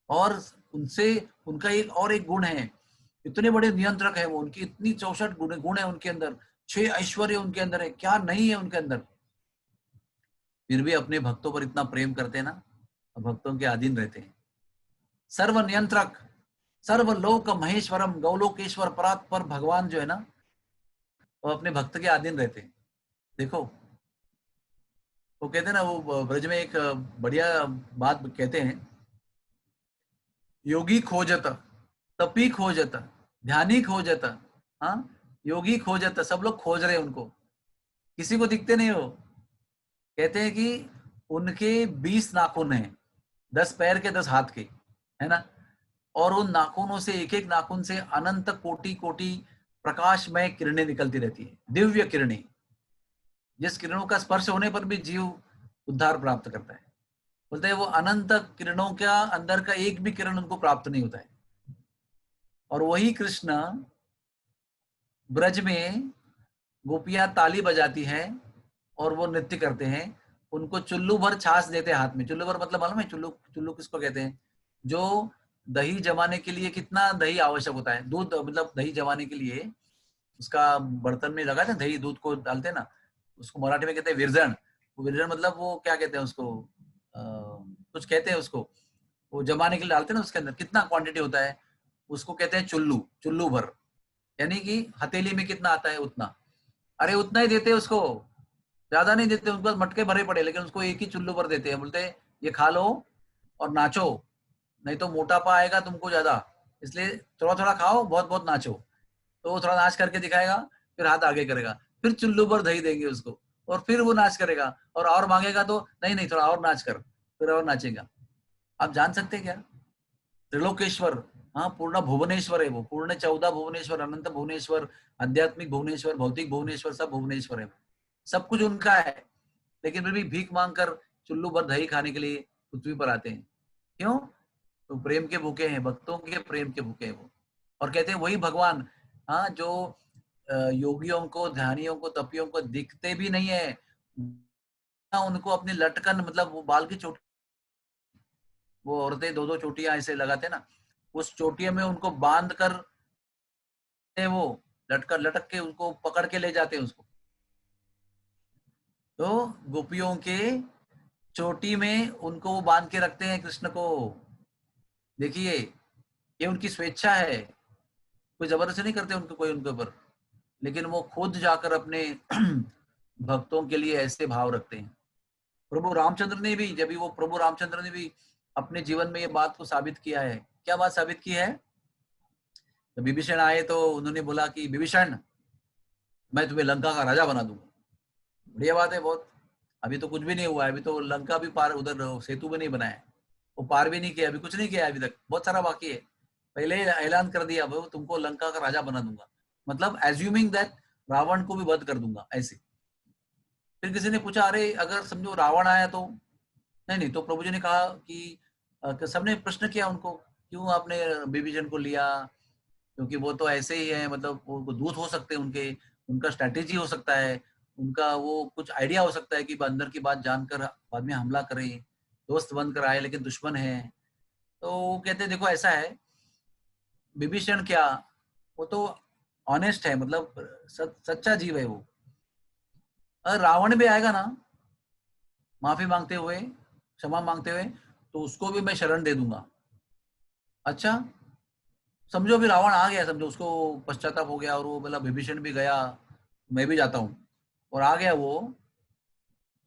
और उनसे उनका एक गुण है, इतने बड़े नियंत्रक है वो, उनकी इतनी 64 गुण है उनके अंदर, 6 ऐश्वर्य उनके अंदर है, क्या नहीं है उनके अंदर। फिर भी अपने भक्तों पर इतना प्रेम करते हैं ना, भक्तों के अधीन रहते हैं। सर्व नियंत्रक, सर्वलोक महेश्वरम, गौलोकेश्वर परात्पर भगवान जो है ना, वो अपने भक्त के अधीन रहते हैं। देखो, वो कहते हैं ना, वो ब्रज में एक बढ़िया बात कहते हैं, योगी खोजत, तपी खोजत, ध्यानी खोजत। हाँ, योगी खोजत, सब लोग खोज रहे हैं उनको, किसी को दिखते नहीं हो। कहते हैं कि उनके 20 नाखून हैं, 10 पैर के 10 हाथ के, है ना। और उन नाखूनों से, एक एक नाखून से अनंत कोटि कोटि प्रकाशमय किरणें निकलती रहती है, दिव्य किरणें, जिस किरणों का स्पर्श होने पर भी जीव उद्धार प्राप्त करता है। बोलते हैं वो अनंत किरणों का अंदर का एक भी किरण उनको प्राप्त नहीं होता है। और वही कृष्ण ब्रज में गोपियां ताली बजाती हैं और वो नृत्य करते हैं, उनको चुल्लू भर छाछ देते हैं हाथ में। चुल्लू भर मतलब मालूम है? चुल्लू चुल्लू किसको कहते हैं? जो दही जमाने के लिए कितना दही आवश्यक होता है, दूध मतलब दही जमाने के लिए उसका बर्तन में लगाते हैं, दही दूध को डालते हैं ना, उसको मराठी में कहते हैं विरजन। वो विरजन मतलब वो क्या कहते हैं उसको, कुछ कहते हैं उसको, वो जमाने के लिए डालते हैं ना, उसके अंदर कितना क्वांटिटी होता है, उसको कहते हैं चुल्लू। चुल्लू भर यानी कि हथेली में कितना आता है उतना। अरे उतना ही देते हैं उसको, ज्यादा नहीं देते, उनके पास मटके भरे पड़े, लेकिन उसको एक ही चुल्लू भर देते हैं। बोलते हैं ये खा लो और नाचो, नहीं तो मोटापा आएगा तुमको ज्यादा, इसलिए थोड़ा थोड़ा खाओ, बहुत बहुत नाचो। तो वो थोड़ा नाच करके दिखाएगा, फिर हाथ आगे करेगा, फिर चुल्लू पर दही देंगे उसको, और फिर वो नाच करेगा, और मांगेगा तो नहीं नहीं थोड़ा और नाच कर, फिर और नाचेगा। आप जान सकते हैं क्या? त्रिलोकेश्वर, हाँ पूर्ण भुवनेश्वर है वो, पूर्ण 14 भुवनेश्वर, अनंत भुवनेश्वर, आध्यात्मिक भुवनेश्वर, भौतिक भुवनेश्वर, सब भुवनेश्वर है। सब कुछ उनका है, लेकिन फिर भी भीख मांग कर चुल्लू भर दही खाने के लिए पृथ्वी पर आते हैं। क्यों? तो प्रेम के भूखे हैं, भक्तों के प्रेम के भूखे हैं वो। और कहते हैं वही भगवान, हाँ जो योगियों को, ध्यानियों को, तपियों को दिखते भी नहीं है, उनको अपनी लटकन मतलब वो बाल की चोटी, वो औरतें दो दो चोटियां ऐसे लगाते हैं ना, उस चोटियों में उनको बांध कर वो लटकर लटक के उनको पकड़ के ले जाते हैं उसको। तो गोपियों के चोटी में उनको वो बांध के रखते हैं कृष्ण को। देखिए, ये उनकी स्वेच्छा है, कोई जबरदस्ती नहीं करते उनको कोई उनके ऊपर, लेकिन वो खुद जाकर अपने भक्तों के लिए ऐसे भाव रखते हैं। प्रभु रामचंद्र ने भी, जब भी वो प्रभु रामचंद्र ने भी अपने जीवन में ये बात को साबित किया है। क्या बात साबित की है? तो विभीषण आए तो उन्होंने बोला कि विभीषण, मैं तुम्हें लंका का राजा बना दूंगा। बढ़िया बात है बहुत। अभी तो कुछ भी नहीं हुआ है, अभी तो लंका भी पार, उधर सेतु भी नहीं बना है, वो पार भी नहीं किया, अभी कुछ नहीं किया अभी तक, बहुत सारा बाकी है। पहले ही ऐलान कर दिया वो तुमको लंका का राजा बना दूंगा, मतलब एज्यूमिंग दैट रावण को भी वध कर दूंगा ऐसे। फिर किसी ने पूछा अरे अगर समझो रावण आया तो? नहीं नहीं, तो प्रभु जी ने कहा कि सबने प्रश्न किया उनको, क्यों आपने विभीषण को लिया? क्योंकि वो तो ऐसे ही है, मतलब वो दूत हो सकते हैं उनके, उनका स्ट्रैटेजी हो सकता है, उनका वो कुछ आइडिया हो सकता है कि अंदर की बात जानकर बाद में हमला करें, दोस्त बनकर आए लेकिन दुश्मन है। तो वो कहते हैं देखो ऐसा है, विभीषण क्या, वो तो ऑनेस्ट है, मतलब सच्चा जीव है वो। अगर रावण भी आएगा ना माफी मांगते हुए, क्षमा मांगते हुए, तो उसको भी मैं शरण दे दूंगा। अच्छा, समझो भी रावण आ गया, समझो उसको पश्चाताप हो गया और वो मतलब विभीषण भी गया, मैं भी जाता हूँ, और आ गया वो,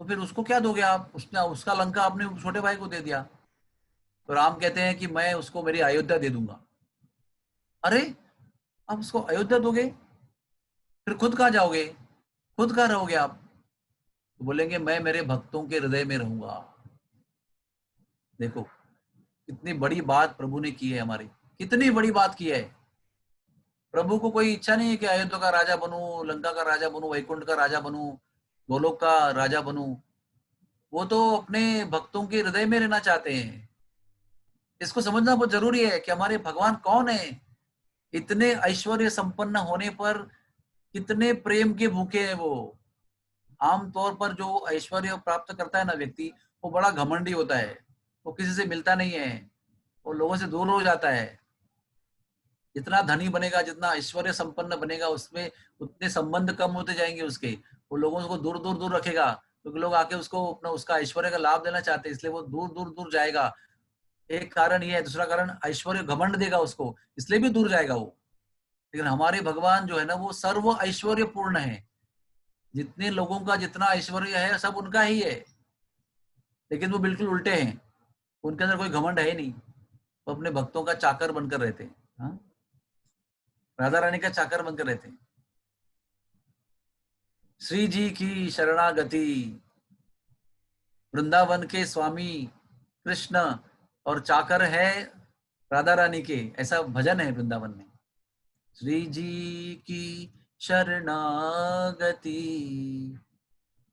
तो फिर उसको क्या दोगे आप? उसने उसका लंका अपने छोटे भाई को दे दिया। तो राम कहते हैं कि मैं उसको मेरी अयोध्या दे दूंगा। अरे, आप उसको अयोध्या दोगे, फिर खुद कहाँ जाओगे, खुद कहाँ रहोगे आप? तो बोलेंगे मैं मेरे भक्तों के हृदय में रहूंगा। देखो कितनी बड़ी बात प्रभु ने की है हमारी, कितनी बड़ी बात की है। प्रभु को कोई इच्छा नहीं है कि अयोध्या का राजा बनूं, लंका का राजा बनूं, वैकुंठ का राजा बनूं, गोलोक का राजा बनूं। वो तो अपने भक्तों के हृदय में रहना चाहते हैं। इसको समझना बहुत जरूरी है कि हमारे भगवान कौन है। इतने ऐश्वर्य संपन्न होने पर कितने प्रेम के भूखे हैं वो। आमतौर पर जो ऐश्वर्य प्राप्त करता है ना व्यक्ति, वो बड़ा घमंडी होता है, वो किसी से मिलता नहीं है, वो लोगों से दूर हो जाता है। जितना धनी बनेगा, जितना ऐश्वर्य संपन्न बनेगा, उसमें उतने संबंध कम होते जाएंगे उसके, वो लोगों को दूर दूर दूर रखेगा, क्योंकि लोग आके उसको अपना उसका ऐश्वर्य का लाभ देना चाहते हैं, इसलिए वो दूर दूर दूर जाएगा। एक कारण ये है, दूसरा कारण ऐश्वर्य घमंड देगा उसको, इसलिए भी दूर जाएगा वो। लेकिन हमारे भगवान जो है ना, वो सर्व ऐश्वर्य पूर्ण है। जितने लोगों का जितना ऐश्वर्य है सब उनका ही है, लेकिन वो बिल्कुल उल्टे हैं। उनके अंदर कोई घमंड है नहीं, वो अपने भक्तों का चाकर बनकर रहते हैं। हाँ, राधा रानी का चाकर बनकर रहते हैं। श्री जी की शरणागति, वृंदावन के स्वामी कृष्ण और चाकर है राधा रानी के, ऐसा भजन है वृंदावन में। श्री जी की शरणागति,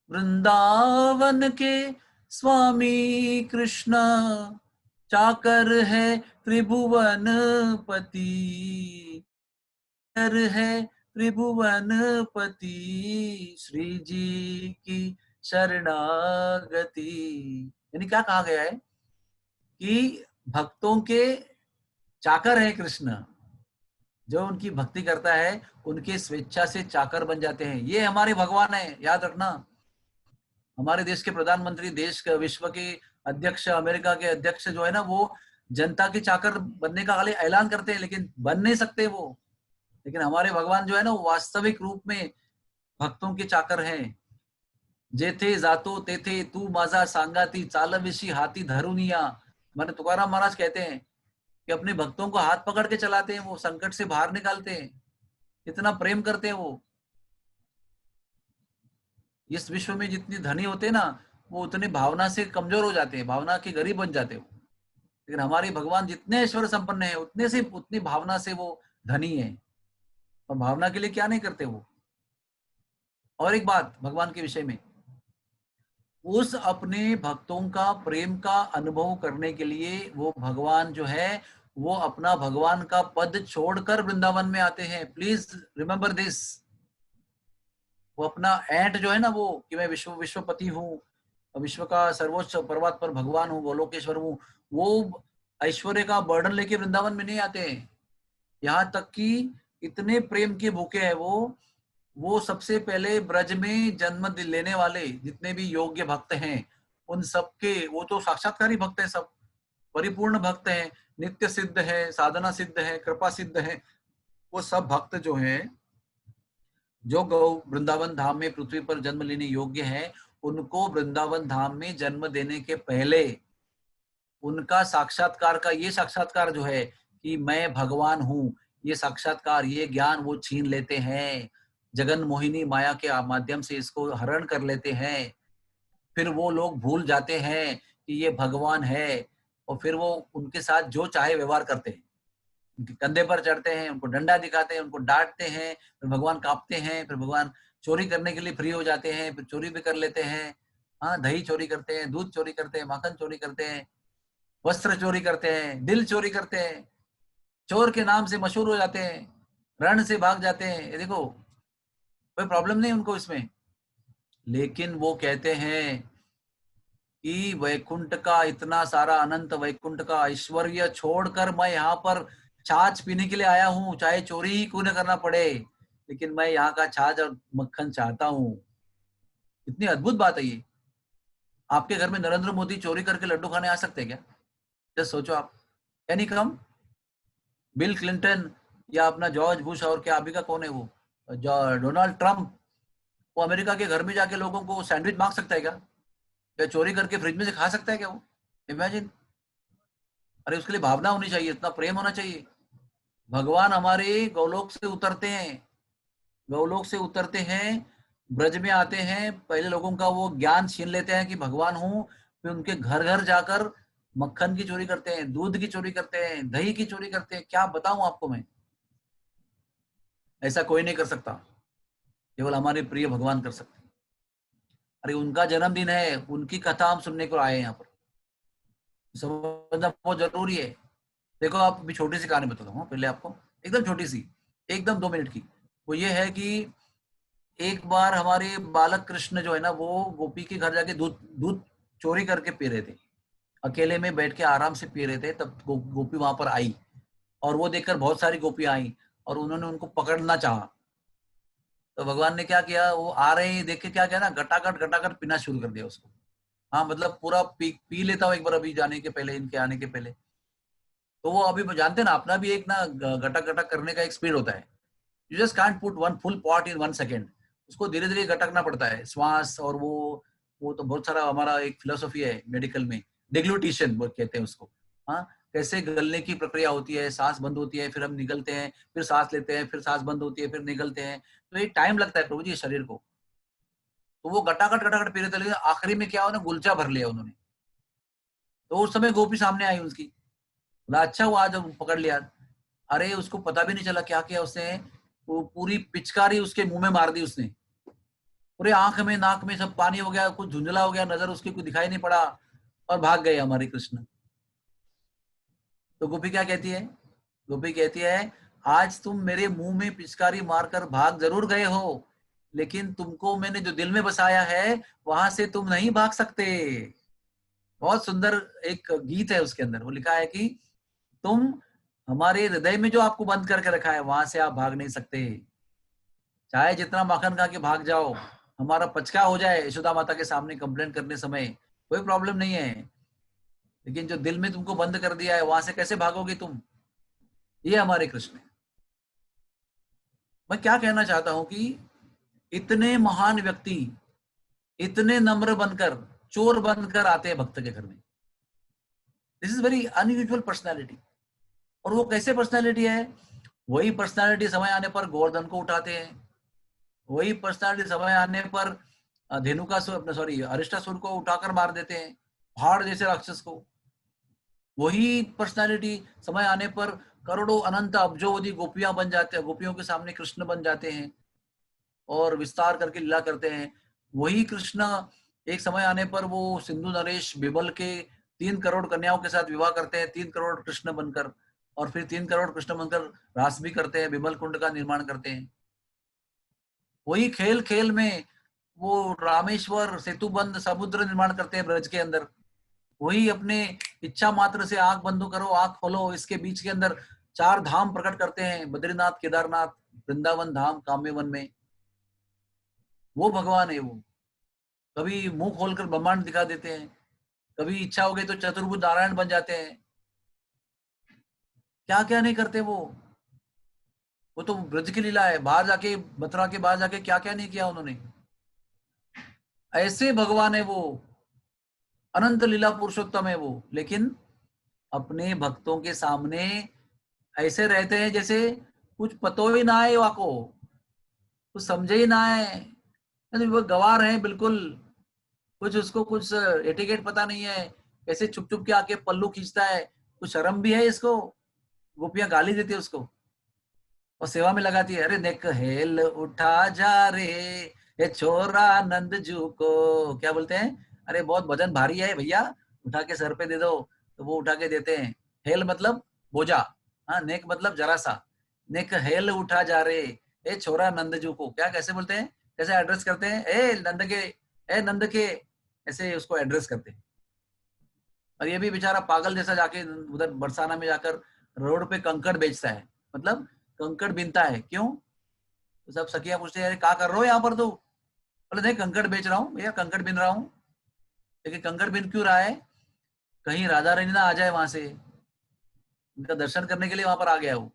वृंदावन के स्वामी कृष्ण चाकर है त्रिभुवन पति, चाकर है त्रिभुवन पति, श्री जी की शरणागति। यानी क्या कहा गया है कि भक्तों के चाकर है कृष्ण, जो उनकी भक्ति करता है उनके स्वेच्छा से चाकर बन जाते हैं। ये हमारे भगवान है, याद रखना। हमारे देश के प्रधानमंत्री, देश के विश्व के अध्यक्ष, अमेरिका के अध्यक्ष जो है ना, वो जनता के चाकर बनने का खाली ऐलान करते हैं, लेकिन बन नहीं सकते वो। लेकिन हमारे भगवान जो है ना, वो वास्तविक रूप में भक्तों के चाकर हैं। जेथे जातो तेथे तू माझा सांगाती, चालविशी हाथी धरुनिया। माने तुकाराम महाराज कहते हैं कि अपने भक्तों को हाथ पकड़ के चलाते हैं, वो संकट से बाहर निकालते हैं, इतना प्रेम करते हैं वो। इस विश्व में जितनी धनी होते हैं ना, वो उतनी भावना से कमजोर हो जाते हैं, भावना के गरीब बन जाते हैं। लेकिन हमारे भगवान जितने ऐश्वर्य संपन्न है, उतने से उतनी भावना से वो धनी है, और भावना के लिए क्या नहीं करते वो। और एक बात भगवान के विषय में, उस अपने भक्तों का प्रेम का अनुभव करने के लिए वो भगवान जो है, वो अपना भगवान का पद छोड़कर वृंदावन में आते हैं। Please remember this. वो अपना ऐंठ जो है ना, वो कि मैं विश्वपति हूँ, विश्व का सर्वोच्च पर्वत पर भगवान हूँ, गोलोकेश्वर हूँ, वो ऐश्वर्य का बर्डन लेके वृंदावन में नहीं आते हैं। यहाँ तक कि इतने प्रेम के भूखे हैं वो सबसे पहले ब्रज में जन्म लेने वाले जितने भी योग्य भक्त हैं, उन सबके, वो तो साक्षात्कारी भक्त हैं, सब परिपूर्ण भक्त हैं, नित्य सिद्ध है, साधना सिद्ध है, कृपा सिद्ध है। वो सब भक्त जो हैं, जो गौ वृंदावन धाम में पृथ्वी पर जन्म लेने योग्य है, उनको वृंदावन धाम में जन्म देने के पहले उनका साक्षात्कार का ये साक्षात्कार जो है कि मैं भगवान हूँ, ये साक्षात्कार, ये ज्ञान वो छीन लेते हैं। जगन मोहिनी माया के माध्यम से इसको हरण कर लेते हैं। फिर वो लोग भूल जाते हैं कि ये भगवान है, और फिर वो उनके साथ जो चाहे व्यवहार करते हैं। उनके कंधे पर चढ़ते हैं, उनको डंडा दिखाते हैं, उनको डांटते हैं, फिर भगवान कांपते हैं, फिर भगवान चोरी करने के लिए फ्री हो जाते हैं, फिर चोरी भी कर लेते हैं। हाँ, दही चोरी करते हैं, दूध चोरी करते हैं, माखन चोरी करते हैं, वस्त्र चोरी करते हैं, दिल चोरी करते हैं, चोर के नाम से मशहूर हो जाते हैं, रण से भाग जाते हैं। ये देखो, कोई प्रॉब्लम नहीं उनको इसमें। लेकिन वो कहते हैं कि वैकुंठ का इतना सारा अनंत वैकुंठ का ऐश्वर्य छोड़कर मैं यहाँ पर छाछ पीने के लिए आया हूँ, चाहे चोरी ही क्यों न करना पड़े, लेकिन मैं यहाँ का छाछ और मक्खन चाहता हूँ। इतनी अद्भुत बात है ये। आपके घर में नरेंद्र मोदी चोरी करके लड्डू खाने आ सकते हैं क्या? जस्ट सोचो आप। यानी कम बिल क्लिंटन या अपना जॉर्ज बुश, और क्या अभी का कौन है वो, डोनाल्ड ट्रंप, वो अमेरिका के घर में जाके लोगों को सैंडविच मांग सकता है क्या? या चोरी करके फ्रिज में से खा सकता है क्या वो? इमेजिन। अरे उसके लिए भावना होनी चाहिए, इतना प्रेम होना चाहिए। भगवान हमारे गौलोक से उतरते हैं, गौलोक से उतरते हैं, ब्रज में आते हैं, पहले लोगों का वो ज्ञान छीन लेते हैं कि भगवान हूँ, फिर उनके घर घर जाकर मक्खन की चोरी करते हैं, दूध की चोरी करते हैं, दही की चोरी करते हैं। क्या बताऊं आपको मैं। ऐसा कोई नहीं कर सकता, केवल हमारे प्रिय भगवान कर सकते हैं। अरे उनका जन्मदिन है, उनकी कथा हम सुनने को आए हैं यहाँ पर, समझना बहुत जरूरी है। देखो, आप अभी छोटी सी कहानी बताता हूँ पहले आपको, एकदम छोटी सी, एकदम 2 मिनट की। वो ये है कि एक बार हमारे बालक कृष्ण जो है ना, वो गोपी के घर जाके दूध दूध चोरी करके पी रहे थे, अकेले में बैठ के आराम से पी रहे थे। तब गोपी वहां पर आई, और वो देखकर बहुत सारी गोपियां आई, और उन्होंने उनको पकड़ना चाहा। तो भगवान ने क्या किया, वो आ रहे हैं देख के क्या किया ना, गटागट गटागट पीना शुरू कर दिया उसको। हाँ, मतलब पूरा पी लेता हूँ एक बार, अभी जाने के पहले, इनके आने के पहले। तो वो अभी जानते हैं ना, अपना भी एक ना गटक गटक करने का एक स्पीड होता है। You just can't put one full pot in 1 second. उसको धीरे धीरे गटकना पड़ता है, श्वास। और वो तो बहुत सारा हमारा एक फिलोसॉफी है मेडिकल में, डिग्लूटिशन वो कहते हैं उसको। हाँ, कैसे गलने की प्रक्रिया होती है, सांस बंद होती है, फिर हम निकलते हैं, फिर सांस लेते हैं, फिर सांस बंद होती है, फिर निकलते हैं। तो ये टाइम लगता है प्रभु जी शरीर को। तो वो गटागट गटागट पी रहे थे, लेकिन आखिरी में क्या हुआ ना, गुलचा भर लिया उन्होंने। तो उस समय गोपी सामने आई उसकी, बोला अच्छा हुआ आज पकड़ लिया। अरे उसको पता भी नहीं चला क्या किया उसने, वो पूरी पिचकारी उसके मुंह में मार दी उसने। पूरे आंख में नाक में सब पानी हो गया, कुछ धुंधला हो गया, नजर उसकी कुछ दिखाई नहीं पड़ा और भाग गए हमारे कृष्ण। तो गोपी क्या कहती है? गोपी कहती है, आज तुम मेरे मुंह में पिचकारी मारकर भाग जरूर गए हो, लेकिन तुमको मैंने जो दिल में बसाया है वहां से तुम नहीं भाग सकते। बहुत सुंदर एक गीत है उसके अंदर, वो लिखा है कि तुम हमारे हृदय में जो आपको बंद करके रखा है वहां से आप भाग नहीं सकते। चाहे जितना माखन खा के भाग जाओ, हमारा पचका हो जाए यशोदा माता के सामने कंप्लेंट करने समय, कोई प्रॉब्लम नहीं है, लेकिन जो दिल में तुमको बंद कर दिया है वहां से कैसे भागोगे तुम? ये हमारे कृष्ण है। मैं क्या कहना चाहता हूं कि इतने महान व्यक्ति इतने नम्र बनकर, चोर बनकर आते हैं भक्त के घर में। This is very unusual personality. और वो कैसे पर्सनैलिटी है? वही पर्सनैलिटी समय आने पर गोवर्धन को उठाते हैं, वही पर्सनैलिटी समय आने पर धेनुका सॉरी अरिष्टासुर को उठाकर मार देते हैं, पहाड़ जैसे राक्षस को। वही पर्सनैलिटी समय आने पर करोड़ों अनंत अब्जोवधि गोपियां बन जाते हैं, गोपियों के सामने कृष्ण बन जाते हैं और विस्तार करके लीला करते हैं। वही कृष्ण एक समय आने पर वो सिंधु नरेश बिमल के 3 करोड़ कन्याओं के साथ विवाह करते हैं, 3 करोड़ कृष्ण बनकर, और फिर 3 करोड़ कृष्ण बनकर रास भी करते हैं, बिमल कुंड का निर्माण करते हैं। वही खेल खेल में वो रामेश्वर सेतु बंद समुद्र निर्माण करते हैं ब्रज के अंदर। वही अपने इच्छा मात्र से आंख बंद करो आंख खोलो इसके बीच के अंदर 4 धाम प्रकट करते हैं, बद्रीनाथ, केदारनाथ, वृंदावन धाम, काम्य वन में। वो भगवान है वो। कभी मुंह खोलकर ब्रह्मांड दिखा देते हैं, कभी इच्छा हो गई तो चतुर्भुज नारायण बन जाते हैं। क्या क्या नहीं करते वो तो ब्रज की लीला है। बाहर जाके, मथुरा के बाहर जाके क्या क्या नहीं किया उन्होंने। ऐसे भगवान है वो, अनंत लीला पुरुषोत्तम है वो, लेकिन अपने भक्तों के सामने ऐसे रहते हैं जैसे कुछ पतो ही ना है वाको, कुछ समझे ही ना है। वो गवार है बिल्कुल, कुछ उसको कुछ एटिकेट पता नहीं है, कैसे छुप छुप के आके पल्लू खींचता है, कुछ शर्म भी है इसको। गोपियां गाली देती है उसको और सेवा में लगाती है, अरे देख हेल उठा जा रे ये छोरा नंद जू को, क्या बोलते हैं, अरे बहुत वजन भारी है भैया, उठा के सर पे दे दो, तो वो उठा के देते हैं। हेल मतलब बोझा, हाँ, नेक मतलब जरा सा, नेक हेल उठा जा रे ए छोरा नंद जू को, क्या कैसे बोलते हैं, कैसे एड्रेस करते हैं, ए नंद के, ए नंद के, ऐसे उसको एड्रेस करते हैं। और ये भी बेचारा पागल जैसा जाके उधर बरसाना में जाकर रोड पे कंकड़ बेचता है, मतलब कंकड़ बीनता है। क्यों? तो सब सखियां पूछते हैं, अरे क्या कर रहे हो यहाँ पर? तो बोले नहीं, कंकड़ बेच रहा हूँ भैया, कंकड़ बीन रहा हूँ। लेकिन कंकड़ बीन क्यों रहा है? कहीं राधा रानी ना आ जाए वहां से, उनका दर्शन करने के लिए वहां पर आ गया वो।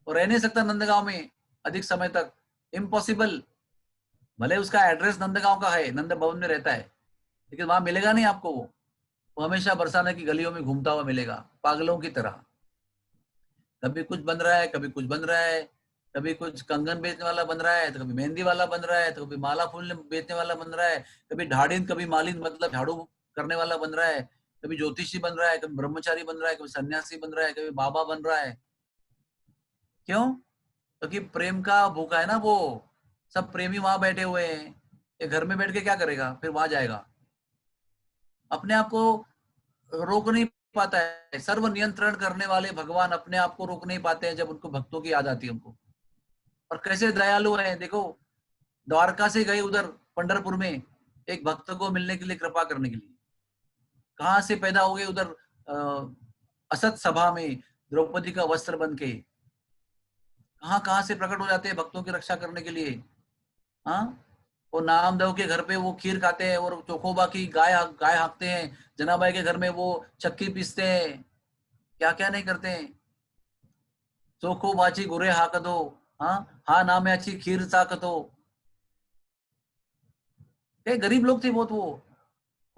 और रह नहीं सकता नंदगांव में अधिक समय तक, इम्पॉसिबल। भले उसका एड्रेस नंदगांव का है, नंद भवन में रहता है, लेकिन वहां मिलेगा नहीं आपको वो हमेशा बरसाने की गलियों में घूमता हुआ मिलेगा, पागलों की तरह। कभी कुछ बन रहा है, कभी कुछ बन रहा है, कभी कुछ कंगन बेचने वाला बन रहा है, तो कभी मेहंदी वाला बन रहा है, तो कभी माला फूल बेचने वाला बन रहा है, कभी ढाडिन, कभी मालिन मतलब झाड़ू करने वाला बन रहा है, कभी ज्योतिषी बन रहा है, कभी ब्रह्मचारी बन रहा है, कभी सन्यासी बन रहा है, कभी बाबा बन रहा है। क्यों? क्योंकि प्रेम का भूखा है ना वो। सब प्रेमी वहां बैठे हुए हैं, ये घर में बैठ के क्या करेगा, फिर वहां जाएगा। अपने आप को रोक नहीं पाता है। सर्व नियंत्रण करने वाले भगवान अपने आप को रोक नहीं पाते हैं जब उनको भक्तों की याद आती है उनको। और कैसे दयालु है देखो, द्वारका से गए उधर पंढरपुर में एक भक्त को मिलने के लिए, कृपा करने के लिए। कहाँ से पैदा हो गए उधर असत सभा में द्रौपदी का वस्त्र बन के। कहाँ कहाँ से प्रकट हो जाते हैं भक्तों की रक्षा करने के लिए। हाँ, वो नामदेव के घर पे वो खीर खाते हैं और चोखोबा की गाय गाय हाँकते हैं, जनाबाई के घर में वो चक्की पीसते हैं, क्या क्या नहीं करते हैं। चोखोबाची गुरे हाक दो, हाँ, हाँ नाम अच्छी खीर साक दो। ये गरीब लोग थे बहुत वो,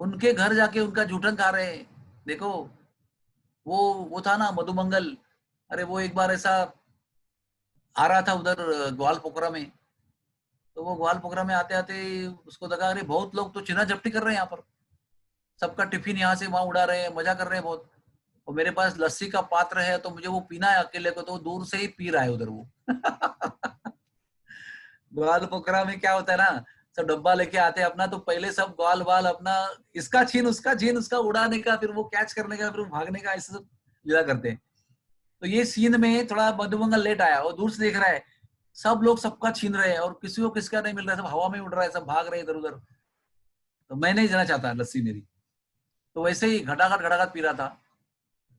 उनके घर जाके उनका जूठन खा रहे हैं। देखो, वो था ना मधुमंगल, अरे वो एक बार ऐसा आ रहा था उधर ग्वाल पोखरा में। तो वो ग्वाल पोखरा में आते आते उसको लगा, अरे बहुत लोग तो चिना झपटी कर रहे हैं यहाँ पर, सबका टिफिन यहाँ से वहां उड़ा रहे हैं, मजा कर रहे हैं बहुत, और मेरे पास लस्सी का पात्र है तो मुझे वो पीना है अकेले को, तो दूर से ही पी रहा है उधर वो। ग्वाल पोखरा में क्या होता है ना, सब डब्बा लेके आते हैं अपना, तो पहले सब ग्वाल वाल अपना इसका छीन उसका उड़ाने का, फिर वो कैच करने का, फिर वो भागने का, ऐसे सब लीला करते हैं। तो ये सीन में थोड़ा मधुमंगल लेट आया और दूर से देख रहा है, सब लोग सबका छीन रहे हैं और किसी को किसका नहीं मिल रहा है, सब हवा में उड़ रहा है, सब भाग रहे हैं इधर उधर। तो मैं नहीं देना चाहता लस्सी मेरी। तो वैसे ही घटाघट घटाघट पी रहा था,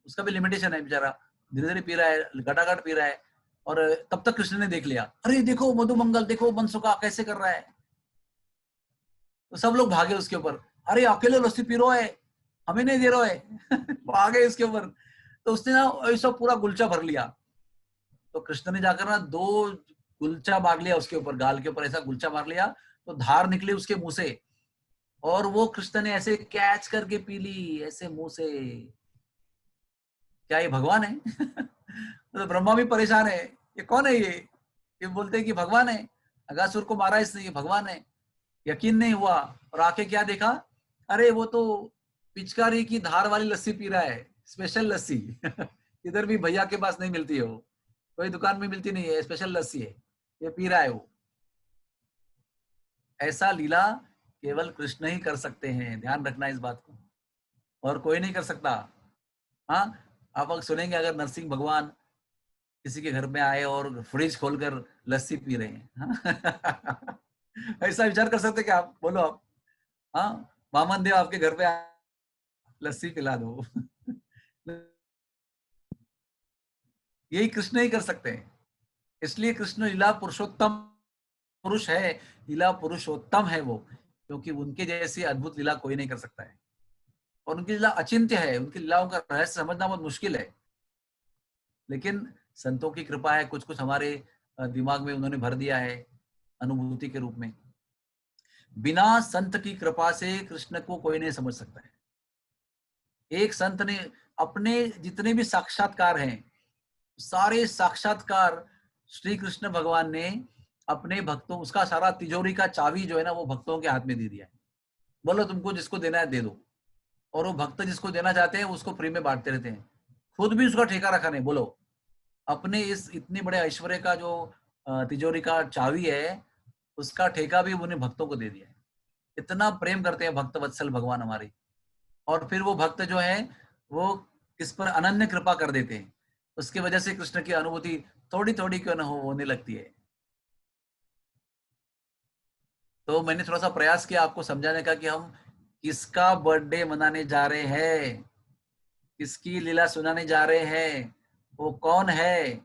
उसका भी लिमिटेशन है बेचारा, धीरे धीरे पी रहा है, घटाघट पी रहा है। और तब तक कृष्ण ने देख लिया, अरे देखो मधुमंगल, देखो मनसुखा कैसे कर रहा है। तो सब लोग भागे उसके ऊपर, अरे अकेले लस्सी पी रहा है, हमें नहीं दे रहा है। भागे उसके ऊपर। तो उसने ना ऐसा पूरा गुलचा भर लिया। तो कृष्ण ने जाकर ना 2 गुलचा मार लिया उसके ऊपर, गाल के ऊपर ऐसा गुलचा मार लिया, तो धार निकली उसके मुंह से, और वो कृष्ण ने ऐसे कैच करके पी ली ऐसे मुंह से। क्या ये भगवान है? तो ब्रह्मा भी परेशान है, ये कौन है ये बोलते हैं कि भगवान है, अगासुर को मारा इसने, ये भगवान है। यकीन नहीं हुआ, और आके क्या देखा, अरे वो तो पिचकारी की धार वाली लस्सी पी रहा है, स्पेशल लस्सी। इधर भी भैया के पास नहीं मिलती है, वो कोई दुकान में मिलती नहीं है, स्पेशल लस्सी है, ये पी रहा है वो। ऐसा लीला केवल कृष्ण ही कर सकते हैं, ध्यान रखना इस बात को, और कोई नहीं कर सकता। हाँ, आप अगर सुनेंगे अगर नरसिंह भगवान किसी के घर में आए और फ्रिज खोलकर लस्सी पी रहे हैं, हाँ? ऐसा विचार कर सकते क्या आप? बोलो आप। हाँ, वामन देव आपके घर पे लस्सी पिला दो। यही कृष्ण ही कर सकते हैं। इसलिए कृष्ण लीला पुरुषोत्तम पुरुष है, लीला पुरुषोत्तम है वो, क्योंकि उनके जैसी अद्भुत लीला कोई नहीं कर सकता है। और उनकी लीला अचिंत्य है, उनकी लीलाओं का रहस्य समझना बहुत मुश्किल है। लेकिन संतों की कृपा है, कुछ कुछ हमारे दिमाग में उन्होंने भर दिया है अनुभूति के रूप में। बिना संत की कृपा से कृष्ण को कोई नहीं समझ सकता है। एक संत ने अपने जितने भी साक्षात्कार हैं, सारे साक्षात्कार श्री कृष्ण भगवान ने अपने भक्तों, उसका सारा तिजोरी का चाबी जो है ना, वो भक्तों के हाथ में दे दिया है। बोलो तुमको जिसको देना है दे दो, और वो भक्त जिसको देना चाहते हैं उसको फ्री में बांटते रहते हैं, खुद भी उसका ठेका रखा नहीं। बोलो, अपने इस इतने बड़े ऐश्वर्य का जो तिजोरी का चाबी है, उसका ठेका भी उन्हें भक्तों को दे दिया है। इतना प्रेम करते हैं भक्त वत्सल भगवान हमारे। और फिर वो भक्त जो है वो किस पर अनन्य कृपा कर देते हैं, उसकी वजह से कृष्ण की अनुभूति थोड़ी थोड़ी क्यों ना हो होने लगती है। तो मैंने थोड़ा सा प्रयास किया आपको समझाने का कि हम किसका बर्थडे मनाने जा रहे हैं, किसकी लीला सुनाने जा रहे हैं, वो कौन है,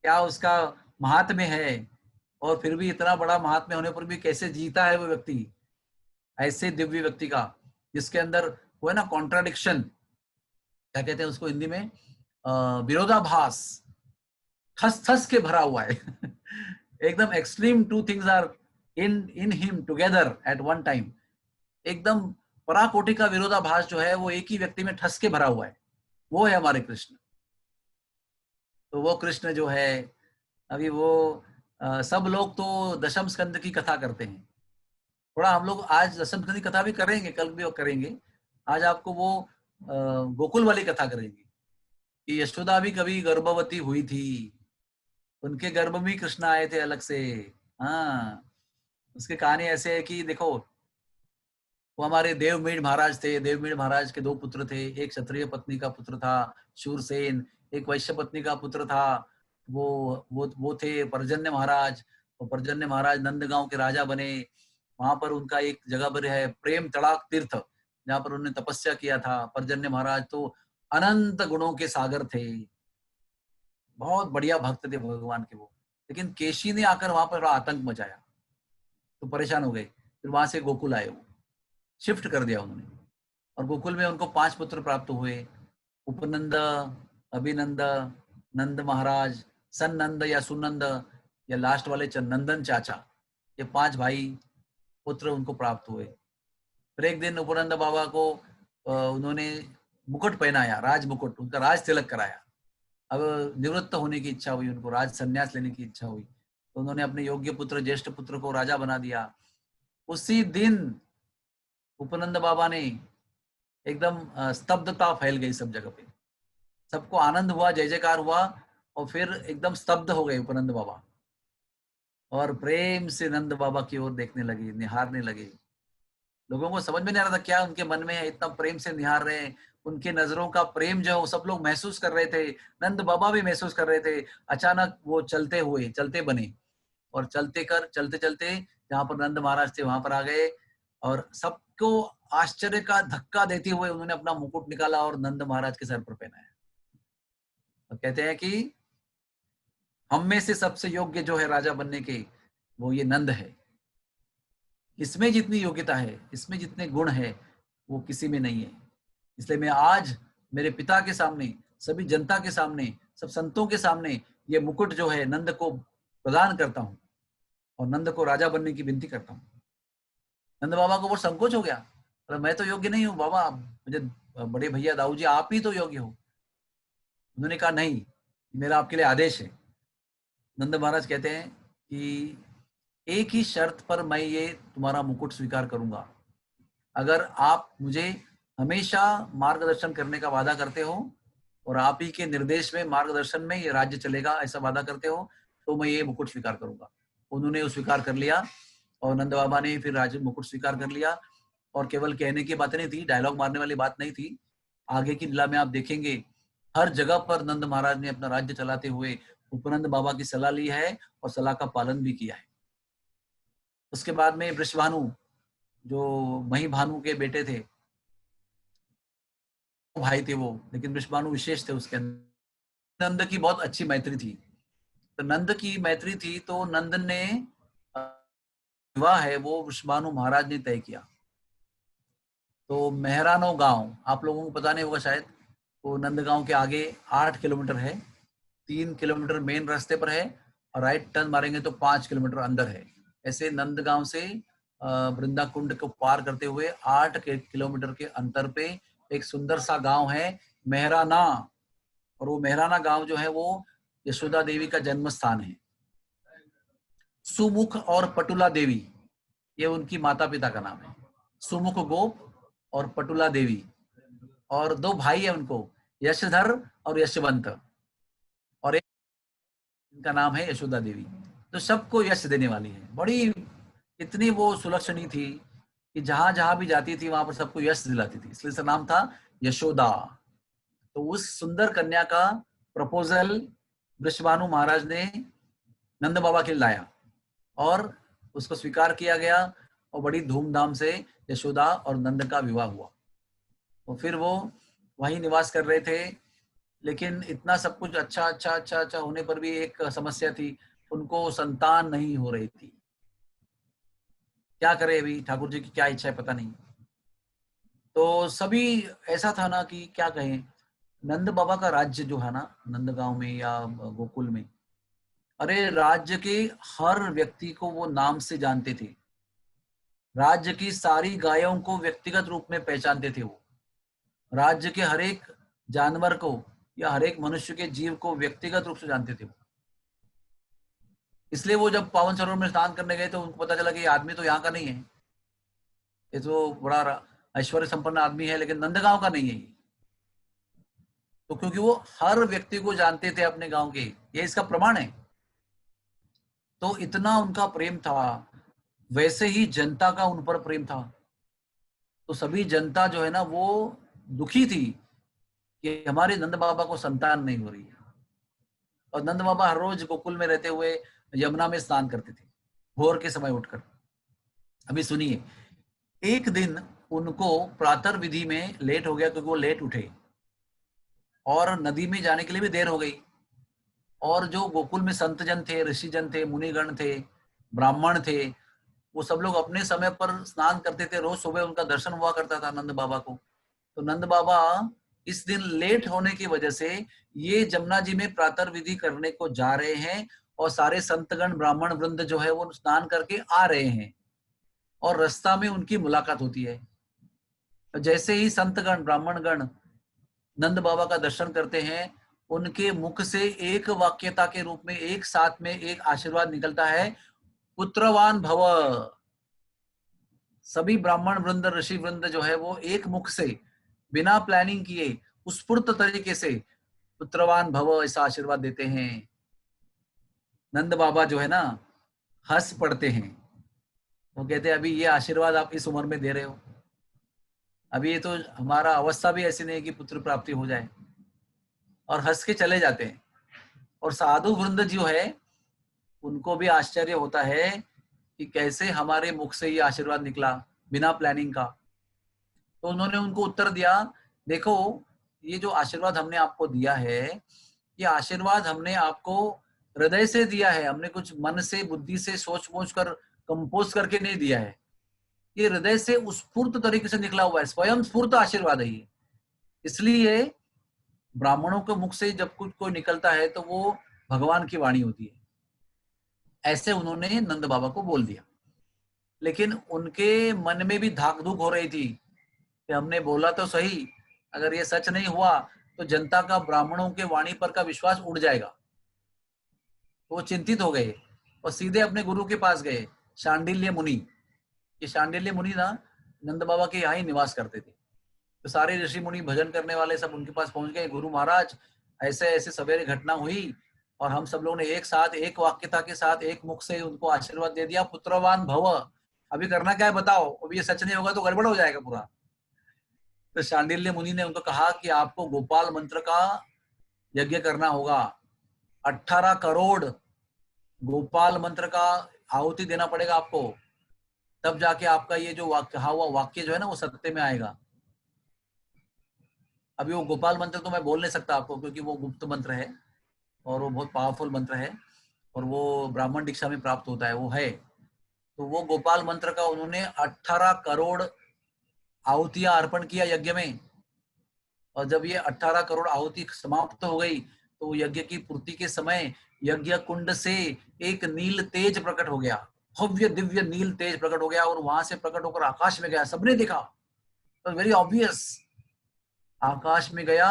क्या उसका महात्म्य है, और फिर भी इतना बड़ा महात्म्य होने पर भी कैसे जीता है वो व्यक्ति, ऐसे दिव्य व्यक्ति का जिसके अंदर वो है ना कॉन्ट्राडिक्शन, क्या कहते हैं उसको हिंदी में, विरोधाभास ठस ठस के भरा हुआ है। एकदम extreme, two things are in in him together at one time. एकदम पराकोटि का विरोधाभास जो है वो एक ही व्यक्ति में ठस के भरा हुआ है, वो है हमारे कृष्ण। तो वो कृष्ण जो है, अभी वो सब लोग तो दशम स्कंद की कथा करते हैं, थोड़ा हम लोग आज दशम स्कंद की कथा भी करेंगे, कल भी करेंगे। आज आपको वो गोकुल वाली कथा करेंगे कि यशोदा भी कभी गर्भवती हुई थी, उनके गर्भ में कृष्ण आए थे अलग से। हाँ, उसकी कहानी ऐसे है कि देखो, वो हमारे देवमीढ़ महाराज थे, देवमीढ़ महाराज के 2 पुत्र थे, एक क्षत्रिय पत्नी का पुत्र था शूरसेन, एक वैश्य पत्नी का पुत्र था, वो थे पर्जन्य महाराज। तो पर्जन्य महाराज नंदगांव के राजा बने। वहां पर उनका एक जगह पर है प्रेम तड़ाक तीर्थ, जहाँ पर उन्होंने तपस्या किया था। पर्जन्य महाराज तो अनंत गुणों के सागर थे, बहुत बढ़िया भक्त थे भगवान के वो। लेकिन केशी ने आकर वहां पर बड़ा आतंक मचाया, तो परेशान हो गए। फिर वहां से गोकुल आए, वो शिफ्ट कर दिया उन्होंने, और गोकुल में उनको 5 पुत्र प्राप्त हुए, उपनंद, अभिनंद, नंद महाराज, सन्नंद या सुनंद, या लास्ट वाले नंदन चाचा। ये 5 भाई पुत्र उनको प्राप्त हुए। फिर एक दिन उपनंद बाबा को उन्होंने मुकुट पहनाया, राज मुकुट, उनका राज तिलक कराया। अब निवृत्त होने की इच्छा हुई उनको, राज संन्यास लेने की इच्छा हुई, तो उन्होंने अपने योग्य पुत्र, ज्येष्ठ पुत्र को राजा बना दिया। उसी दिन उपनंद बाबा ने एकदम स्तब्धता फैल गई सब जगह पे, सबको आनंद हुआ, जय जयकार हुआ, और फिर एकदम स्तब्ध हो गए उपनंद बाबा। और प्रेम से नंद बाबा की ओर देखने लगे, निहारने लगे। लोगों को समझ में नहीं आ रहा था क्या उनके मन में है, इतना प्रेम से निहार रहे हैं। उनके नजरों का प्रेम जो है वो सब लोग महसूस कर रहे थे, नंद बाबा भी महसूस कर रहे थे। अचानक वो चलते बने, और चलते चलते जहां पर नंद महाराज थे वहां पर आ गए, और सबको आश्चर्य का धक्का देते हुए उन्होंने अपना मुकुट निकाला और नंद महाराज के सर पर पहनाया। और कहते हैं कि हम में से सबसे योग्य जो है राजा बनने के, वो ये नंद है। इसमें जितनी योग्यता है, इसमें जितने गुण है, वो किसी में नहीं है। इसलिए मैं आज मेरे पिता के सामने, सभी जनता के सामने, सब संतों के सामने ये मुकुट जो है नंद को प्रदान करता हूँ, और नंद को राजा बनने की विनती करता हूँ। नंद बाबा को बहुत संकोच हो गया, अरे मैं तो योग्य नहीं हूँ बाबा, मुझे बड़े भैया दाऊ जी आप ही तो योग्य हो। उन्होंने कहा नहीं, मेरा आपके लिए आदेश है। नंद महाराज कहते हैं कि एक ही शर्त पर मैं ये तुम्हारा मुकुट स्वीकार करूंगा, अगर आप मुझे हमेशा मार्गदर्शन करने का वादा करते हो, और आप ही के निर्देश में, मार्गदर्शन में ये राज्य चलेगा ऐसा वादा करते हो, तो मैं ये मुकुट स्वीकार करूंगा। उन्होंने स्वीकार कर लिया, और नंद बाबा ने फिर राज मुकुट स्वीकार कर लिया। और केवल कहने की बातें नहीं थी, डायलॉग मारने वाली बात नहीं थी। आगे की लीला में आप देखेंगे हर जगह पर नंद महाराज ने अपना राज्य चलाते हुए उपनंद बाबा की सलाह ली है, और सलाह का पालन भी किया है। उसके बाद में वृषभानु, जो मही भानु के बेटे थे, भाई थे वो, लेकिन वृषभानु विशेष थे उसके अंदर। नंद की बहुत अच्छी मैत्री थी, तो नंद की मैत्री थी तो नंद ने विवाह है वो वृषभानु महाराज ने तय किया। तो मेहरानो गांव आप लोगों को पता नहीं होगा शायद, वो नंदगांव के आगे 8 किलोमीटर है, 3 किलोमीटर मेन रास्ते पर है, और राइट टर्न मारेंगे तो 5 किलोमीटर अंदर है। ऐसे नंदगांव से वृंदा कुंड को पार करते हुए 8 किलोमीटर के अंतर पे एक सुंदर सा गांव है मेहराना। और वो मेहराना गांव जो है वो यशोदा देवी का जन्म स्थान है। सुमुख और पटुला देवी, ये उनकी माता पिता का नाम है, सुमुख गोप और पटुला देवी। और 2 भाई है उनको, यशधर और यशवंत, और एक इनका नाम है यशोदा देवी। तो सबको यश देने वाली है, बड़ी इतनी वो सुलक्षणी थी कि जहां जहां भी जाती थी वहां पर सबको यश दिलाती थी, इसलिए इसका नाम था यशोदा। तो उस सुंदर कन्या का प्रपोजल वृषभानु महाराज ने नंद बाबा के लिए लाया, और उसको स्वीकार किया गया, और बड़ी धूमधाम से यशोदा और नंद का विवाह हुआ। तो फिर वो वहीं निवास कर रहे थे। लेकिन इतना सब कुछ अच्छा अच्छा अच्छा अच्छा होने पर भी एक समस्या थी, उनको संतान नहीं हो रही थी। क्या करे, अभी ठाकुर जी की क्या इच्छा है पता नहीं। तो सभी ऐसा था ना कि क्या कहें, नंद बाबा का राज्य जो है ना नंदगांव में या गोकुल में, अरे राज्य के हर व्यक्ति को वो नाम से जानते थे। राज्य की सारी गायों को व्यक्तिगत रूप में पहचानते थे वो। राज्य के हर एक जानवर को या हर एक मनुष्य के जीव को व्यक्तिगत रूप से जानते थे वो। इसलिए वो जब पावन सरोवर में स्नान करने गए तो उनको पता चला कि ये आदमी तो यहाँ का नहीं है, ये तो बड़ा ऐश्वर्य संपन्न आदमी है, लेकिन नंदगांव का नहीं है ये। तो क्योंकि वो हर व्यक्ति को जानते थे अपने गांव के, ये इसका प्रमाण है। तो इतना उनका प्रेम था, वैसे ही जनता का उन पर प्रेम था। तो सभी जनता जो है ना वो दुखी थी कि हमारे नंद बाबा को संतान नहीं हो रही है। और नंद बाबा हर रोज गोकुल में रहते हुए यमुना में स्नान करते थे भोर के समय उठकर। अभी सुनिए, एक दिन उनको प्रातः विधि में लेट हो गया क्योंकि वो लेट उठे, और नदी में जाने के लिए भी देर हो गई। और जो गोकुल में संत जन थे, ऋषि जन थे, मुनिगण थे, ब्राह्मण थे, वो सब लोग अपने समय पर स्नान करते थे। रोज सुबह उनका दर्शन हुआ करता था नंद बाबा को। तो नंद बाबा इस दिन लेट होने की वजह से ये जमुना जी में प्रातः विधि करने को जा रहे हैं, और सारे संतगण ब्राह्मण वृंद जो है वो स्नान करके आ रहे हैं, और रास्ता में उनकी मुलाकात होती है। जैसे ही संतगण ब्राह्मणगण नंद बाबा का दर्शन करते हैं, उनके मुख से एक वाक्यता के रूप में एक साथ में एक आशीर्वाद निकलता है, पुत्रवान भव। सभी ब्राह्मण वृंद ऋषि वृंद जो है वो एक मुख से बिना प्लानिंग किए उत्स्फूर्त तरीके से पुत्रवान भव ऐसा आशीर्वाद देते हैं। नंद बाबा जो है ना हंस पड़ते हैं। वो कहते हैं अभी ये आशीर्वाद आप इस उम्र में दे रहे हो, अभी ये तो हमारा अवस्था भी ऐसी नहीं है कि पुत्र प्राप्ति हो जाए, और हंस के चले जाते हैं। और साधु वृंद जो है उनको भी आश्चर्य होता है कि कैसे हमारे मुख से ये आशीर्वाद निकला बिना प्लानिंग का। तो उन्होंने उनको उत्तर दिया, देखो ये जो आशीर्वाद हमने आपको दिया है, ये आशीर्वाद हमने आपको हृदय से दिया है, हमने कुछ मन से बुद्धि से सोच सोच कर कंपोज करके नहीं दिया है, ये हृदय से स्फूर्त तरीके से निकला हुआ है, स्वयं स्फूर्त आशीर्वाद है ये। इसलिए ब्राह्मणों के मुख से जब कुछ कोई निकलता है तो वो भगवान की वाणी होती है। ऐसे उन्होंने नंद बाबा को बोल दिया। लेकिन उनके मन में भी धाक धूक हो रही थी कि हमने बोला तो सही, अगर ये सच नहीं हुआ तो जनता का ब्राह्मणों के वाणी पर का विश्वास उड़ जाएगा। वो चिंतित हो गए और सीधे अपने गुरु के पास गए, शांडिल्य मुनि। ये शांडिल्य मुनि ना नंद बाबा के यहाँ ही निवास करते थे। तो सारे ऋषि मुनि भजन करने वाले सब उनके पास पहुंच गए, गुरु महाराज ऐसे ऐसे सवेरे घटना हुई और हम सब लोग ने एक साथ एक वाक्यता के साथ एक मुख से उनको आशीर्वाद दे दिया, पुत्रवान भव। अभी करना क्या है बताओ, अभी ये सच नहीं होगा तो गड़बड़ हो जाएगा पूरा। तो शांडिल्य मुनि ने उनको कहा कि आपको गोपाल मंत्र का यज्ञ करना होगा, 18 करोड़ गोपाल मंत्र का आहुति देना पड़ेगा आपको, तब जाके आपका ये जो वाक्य कहा हुआ वाक्य जो है ना वो सत्य में आएगा। अभी वो गोपाल मंत्र तो मैं बोल नहीं सकता आपको क्योंकि वो गुप्त मंत्र है और वो बहुत पावरफुल मंत्र है और वो ब्राह्मण दीक्षा में प्राप्त होता है, वो है। तो वो गोपाल मंत्र का उन्होंने 18 करोड़ आहुतियां अर्पण किया यज्ञ में। और जब ये 18 करोड़ आहुति समाप्त हो गई तो यज्ञ की पूर्ति के समय यज्ञ कुंड से एक नील तेज प्रकट हो गया, भव्य दिव्य नील तेज प्रकट हो गया और वहां से प्रकट होकर आकाश में गया। सबने देखा, वेरी ऑब्वियस, आकाश में गया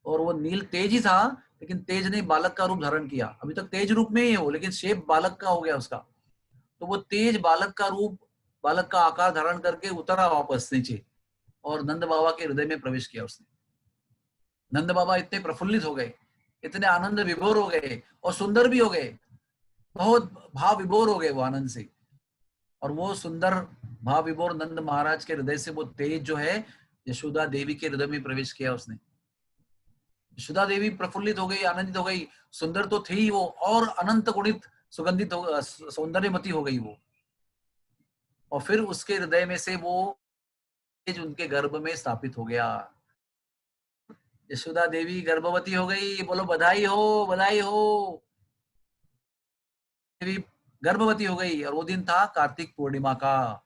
और वो नील तेज ही था, लेकिन तेज ने बालक का रूप धारण किया। अभी तक तेज रूप में ही है वो, लेकिन शेप बालक का हो गया उसका। तो वो तेज बालक का रूप, बालक का आकार धारण करके उतरा वापस नीचे और नंद बाबा के हृदय में प्रवेश किया उसने। नंद बाबा इतने प्रफुल्लित हो गए, इतने आनंद विभोर हो गए और सुंदर भी हो गए, बहुत भाव विभोर हो गए वो आनंद से। और वो सुंदर भाव विभोर नंद महाराज के हृदय से वो तेज जो है यशोदा देवी के हृदय में प्रवेश किया उसने। यशोदा देवी प्रफुल्लित हो गई, आनंदित हो गई, सुंदर तो थी वो और अनंत गुणित सुगंधित सौंदर्यमती हो गई वो। और फिर उसके हृदय में से वो तेज उनके गर्भ में स्थापित हो गया। यशोदा देवी गर्भवती हो गई, बोलो बधाई हो, बधाई हो। देवी गर्भवती हो गई और वो दिन था कार्तिक पूर्णिमा का।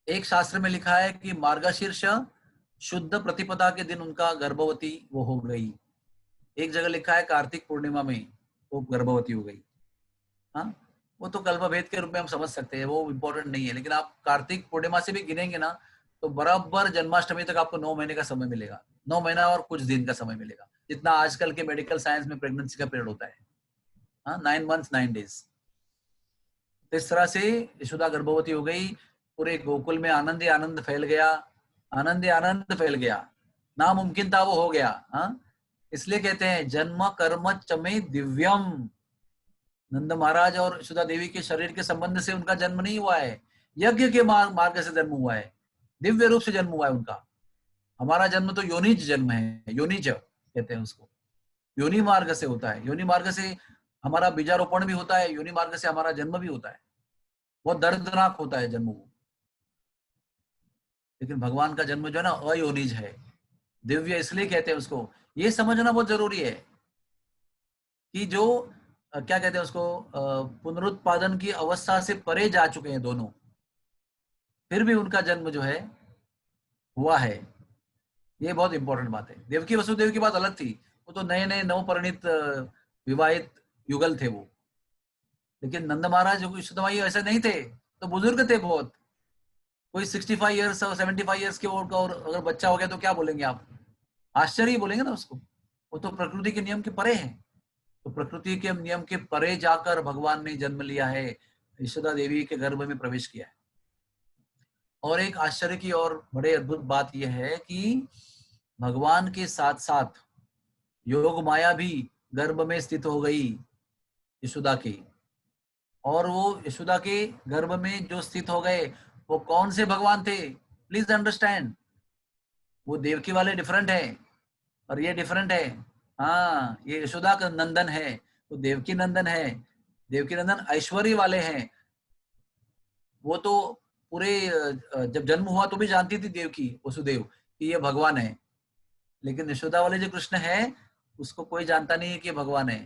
एक शास्त्र में लिखा है कि मार्गशीर्ष शुद्ध प्रतिपदा के दिन उनका गर्भवती वो हो गई। एक जगह लिखा है कार्तिक पूर्णिमा में वो गर्भवती हो गई। हाँ, वो तो कल्पभेद के रूप में हम समझ सकते हैं, वो इम्पोर्टेंट नहीं है। लेकिन आप कार्तिक पूर्णिमा से भी गिनेंगे ना तो बराबर जन्माष्टमी तक आपको 9 महीने का समय मिलेगा, 9 महीना और कुछ दिन का समय मिलेगा, जितना आजकल के मेडिकल साइंस में प्रेगनेंसी का पीरियड होता है। हाँ, 9 मंथ्स 9 डेज। तो इस तरह से यशोदा गर्भवती हो गई, पूरे गोकुल में आनंद ही आनंद फैल गया, आनंद ही आनंद फैल गया, नामुमकिन था वो हो गया। हाँ, इसलिए कहते हैं जन्म कर्म चमे दिव्यम। नंद महाराज और यशोदा देवी के शरीर के संबंध से उनका जन्म नहीं हुआ है, यज्ञ के मार्ग से जन्म हुआ है, दिव्य रूप से जन्म हुआ है उनका। हमारा जन्म तो योनिज जन्म है, योनिज कहते हैं उसको, योनि मार्ग से होता है। योनि मार्ग से हमारा बीजारोपण भी होता है, योनि मार्ग से हमारा जन्म भी होता है। बहुत दर्दनाक होता है जन्म वो, लेकिन भगवान का जन्म जो है ना अयोनिज है, दिव्य इसलिए कहते हैं उसको। ये समझना बहुत जरूरी है कि जो क्या कहते हैं उसको, पुनरुत्पादन की अवस्था से परे जा चुके हैं दोनों, फिर भी उनका जन्म जो है हुआ है। ये बहुत इंपॉर्टेंट बात है। देवकी वसुदेव की बात अलग थी, वो तो नए नए नवपरिणित विवाहित युगल थे वो। लेकिन नंद महाराज यशोदा ऐसे नहीं थे, तो बुजुर्ग थे बहुत। कोई 65 ईयर्स और 75 ईयर्स के और अगर बच्चा हो गया तो क्या बोलेंगे आप, आश्चर्य ही बोलेंगे ना उसको। वो तो प्रकृति के नियम के परे है। तो प्रकृति के नियम के परे जाकर भगवान ने जन्म लिया है, यशोदा देवी के गर्भ में प्रवेश किया है। और एक आश्चर्य की और बड़े अद्भुत बात यह है कि भगवान के साथ साथ योग माया भी गर्भ में स्थित हो गई यशोदा की। और वो यशोदा के गर्भ में जो स्थित हो गए वो कौन से भगवान थे? प्लीज अंडरस्टैंड, वो देवकी वाले डिफरेंट है और ये डिफरेंट है। हाँ, ये यशोदा का नंदन है, वो देवकी नंदन है। देवकी नंदन ऐश्वर्य वाले हैं। वो तो पूरे जब जन्म हुआ तो भी जानती थी देवकी वसुदेव कि ये भगवान है, लेकिन यशोदा वाले जो कृष्ण है उसको कोई जानता नहीं है कि ये भगवान है।